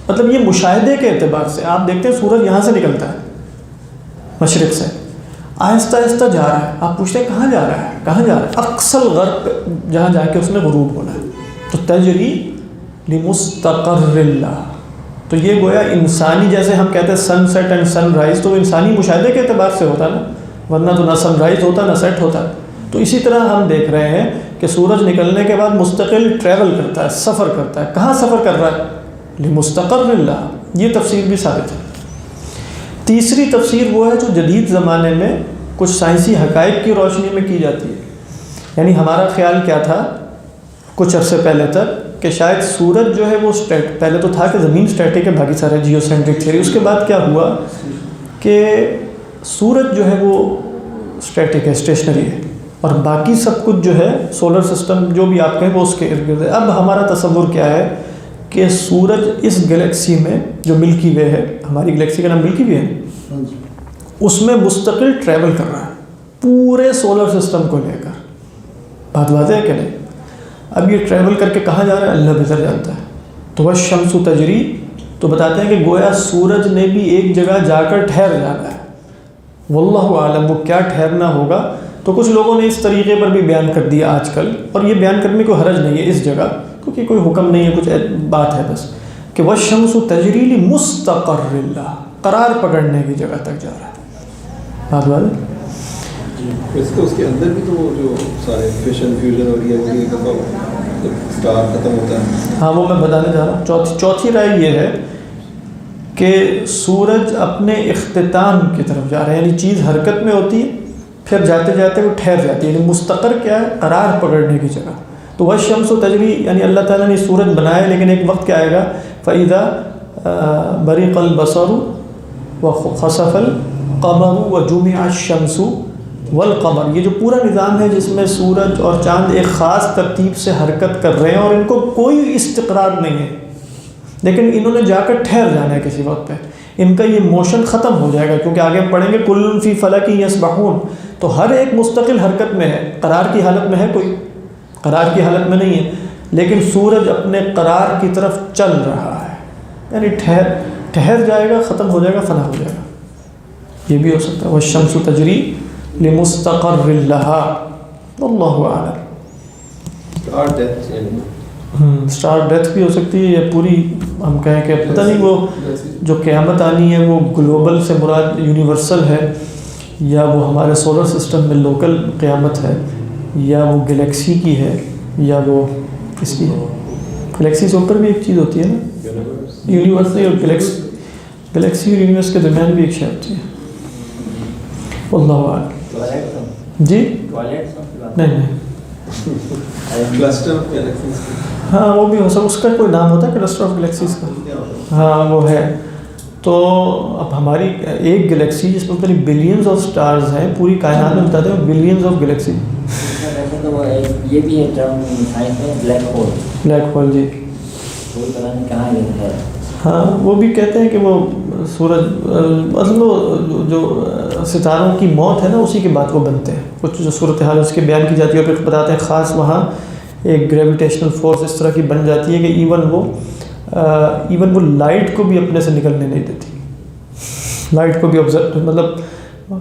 مطلب یہ مشاہدے کے اعتبار سے آپ دیکھتے ہیں سورج یہاں سے نکلتا ہے مشرق سے، آہستہ آہستہ جا رہا ہے. آپ پوچھتے ہیں کہاں جا رہا ہے، کہاں جا رہا ہے؟ اقصی الغرب، جہاں جا کے اس نے غروب ہونا ہے. تو تجری لمستقر للہ. تو یہ گویا انسانی، جیسے ہم کہتے ہیں سن سیٹ اینڈ سن رائز، تو انسانی مشاہدے کے اعتبار سے ہوتا ہے نا، ورنہ تو نہ سن رائز ہوتا نہ سیٹ ہوتا. تو اسی طرح ہم دیکھ رہے ہیں کہ سورج نکلنے کے بعد مستقل ٹریول کرتا ہے، سفر کرتا ہے. کہاں سفر کر رہا ہے؟ لمستقر اللہ. یہ تفسیر بھی ثابت ہے. تیسری تفسیر وہ ہے جو جدید زمانے میں کچھ سائنسی حقائق کی روشنی میں کی جاتی ہے. یعنی ہمارا خیال کیا تھا کچھ عرصے پہلے تک کہ شاید سورج جو ہے وہ پہلے تو تھا کہ زمین اسٹیٹک ہے، باقی سارے جیو سینٹرک تھیوری. اس کے بعد کیا ہوا کہ سورج جو ہے وہ اسٹیٹک ہے، اسٹیشنری ہے، اور باقی سب کچھ جو ہے سولر سسٹم جو بھی آپ کہیں وہ اس کے ارد گرد ہے. اب ہمارا تصور کیا ہے کہ سورج اس گلیکسی میں جو ملکی وے ہے، ہماری گلیکسی کا نام ملکی وے ہے، اس میں مستقل ٹریول کر رہا ہے پورے سولر سسٹم کو لے کر. بات واضح ہے کہ نہیں؟ اب یہ ٹریول کر کے کہاں جا رہا ہے اللہ بہتر جانتا ہے. تو وہ شمس و تجری تو بتاتے ہیں کہ گویا سورج نے بھی ایک جگہ جا کر ٹھہر جانا ہے. واللہ عالم وہ کیا ٹھہرنا ہوگا. تو کچھ لوگوں نے اس طریقے پر بھی بیان کر دیا آج کل، اور یہ بیان کرنے کو حرج نہیں ہے اس جگہ، کیونکہ کوئی حکم نہیں ہے، کچھ بات ہے بس کہ والشمس تجری لمستقر اللہ، قرار پکڑنے کی جگہ تک جا رہا ہے. بات بات اس کے اندر بھی تو جو سارے فیشن فیوژن اور یہ دفعہ اسٹار ختم ہوتا ہے. ہاں وہ میں بتانے جا رہا ہوں. چوتھی رائے یہ ہے کہ سورج اپنے اختتام کی طرف جا رہا ہے، یعنی چیز حرکت میں ہوتی ہے پھر جاتے جاتے وہ ٹھہر جاتی ہے. یعنی مستقر کیا ہے؟ قرار پکڑنے کی جگہ. تو والشمس تجری یعنی اللہ تعالیٰ نے سورج بنایا، لیکن ایک وقت کیا آئے گا فَإِذَا بَرِقَ الْبَصَرُ وَخَسَفَ الْقَمَرُ وَجُمِعَ الشَّمْسُ والقمر. یہ جو پورا نظام ہے جس میں سورج اور چاند ایک خاص ترتیب سے حرکت کر رہے ہیں اور ان کو کوئی استقرار نہیں ہے، لیکن انہوں نے جا کر ٹھہر جانا ہے کسی وقت پہ. ان کا یہ موشن ختم ہو جائے گا، کیونکہ آگے ہم پڑھیں گے کل فی فلک یسبحون. تو ہر ایک مستقل حرکت میں ہے، قرار کی حالت میں ہے، کوئی قرار کی حالت میں نہیں ہے، لیکن سورج اپنے قرار کی طرف چل رہا ہے. یعنی ٹھہر جائے گا، ختم ہو جائے گا، فنا ہو جائے گا. یہ بھی ہو سکتا ہے. والشمس تجری لمستقر لہا واللہ اعلم. اسٹار ڈیتھ بھی ہو سکتی ہے، یا پوری ہم کہیں کہ پتہ نہیں وہ جو قیامت آنی ہے وہ گلوبل سے مراد یونیورسل ہے، یا وہ ہمارے سولر سسٹم میں لوکل قیامت ہے، یا وہ گلیکسی کی ہے، یا وہ اس کی ہے. گلیکسی سے اوپر بھی ایک چیز ہوتی ہے نا، یونیورس اور گلیکسی اور یونیورس کے درمیان بھی ایک شے ہوتی ہے. واللہ اعلم. جی نہیں کلسٹر آف گیلیکسیز. ہاں وہ بھی ہو سکتا، اس کا کوئی نام ہوتا ہے کلسٹر آف گلیکسیز کا. ہاں وہ ہے. تو اب ہماری ایک گلیکسی جس میں پتہ نہیں بلینز آف سٹارز ہیں، پوری کائنات میں بتاتے ہیں بلینز آف گلیکسی. یہ بھی ہے ٹرم سائنس میں بلیک ہول. بلیک ہول جی کوئی پتہ نہیں کہاں ہے. ہاں وہ بھی کہتے ہیں کہ وہ سورج اصل وہ جو ستاروں کی موت ہے نا اسی کے بعد وہ بنتے ہیں. کچھ جو صورتحال اس کے بیان کی جاتی ہے، اور پھر بتاتے ہیں خاص وہاں ایک گریویٹیشنل فورس اس طرح کی بن جاتی ہے کہ ایون وہ لائٹ کو بھی اپنے سے نکلنے نہیں دیتی. لائٹ کو بھی آبزرو مطلب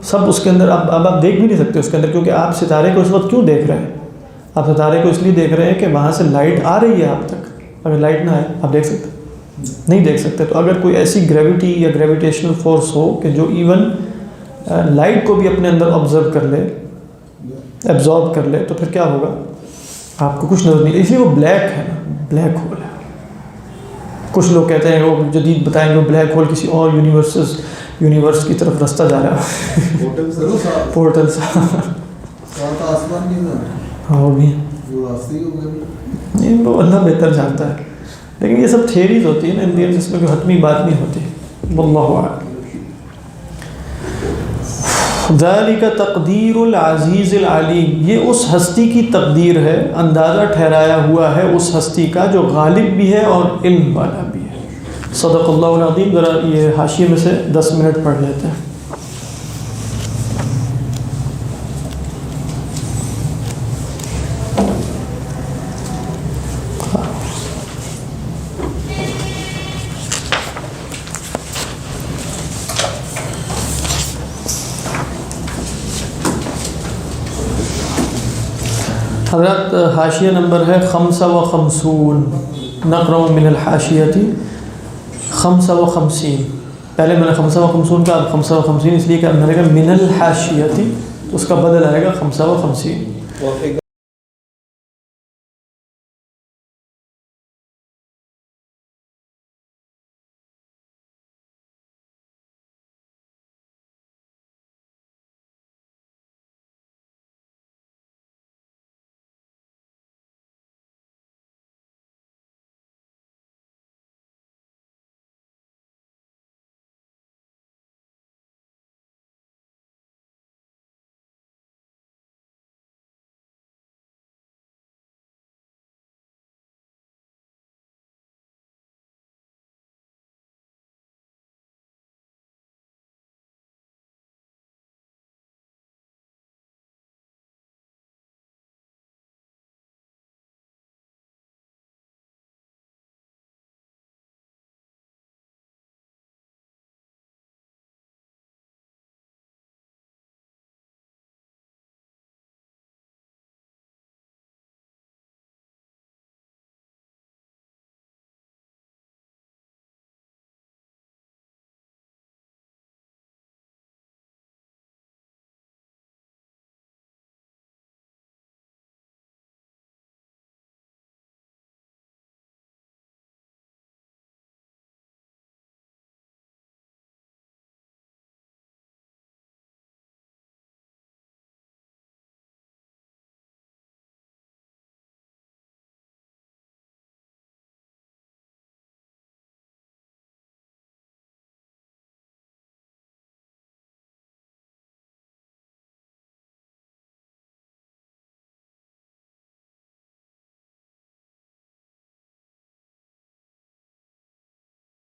سب اس کے اندر اب آپ دیکھ بھی نہیں سکتے اس کے اندر، کیونکہ آپ ستارے کو اس وقت کیوں دیکھ رہے ہیں؟ آپ ستارے کو اس لیے دیکھ رہے ہیں کہ وہاں سے لائٹ آ رہی ہے آپ تک. اگر لائٹ نہ آئے آپ دیکھ سکتے نہیں دیکھ سکتے. تو اگر کوئی ایسی گریوٹی یا گریویٹیشنل فورس ہو کہ جو ایون لائٹ کو بھی اپنے اندر آبزرو کر لے، ایبزارب کر لے، تو پھر کیا ہوگا؟ آپ کو کچھ نظر نہیں. اس لیے وہ بلیک ہے نا، بلیک ہول ہے. کچھ لوگ کہتے ہیں وہ جدید بتائیں گے وہ بلیک ہول کسی اور یونیورس کی طرف رستہ جا رہا ہے. پورٹل سے. ہاں وہ بھی وہ اللہ بہتر جانتا ہے، لیکن یہ سب تھیریز ہوتی ہیں نا ان جس میں کوئی حتمی بات نہیں ہوتی. واللہ اعلم. ذالک تقدیر العزیز العلیم. یہ اس ہستی کی تقدیر ہے، اندازہ ٹھہرایا ہوا ہے اس ہستی کا جو غالب بھی ہے اور علم والا بھی ہے. صدق اللہ العظیم. ذرا یہ حاشیے میں سے 10 منٹ پڑھ لیتے ہیں. حضرات حاشیہ نمبر ہے 55. نقرأ من الحاشیۃ 55. پہلے میں نے 55 کا، اب 55 اس لیے کہ میں نے کہا من الحاشیۃ، اس کا بدل آئے گا 55.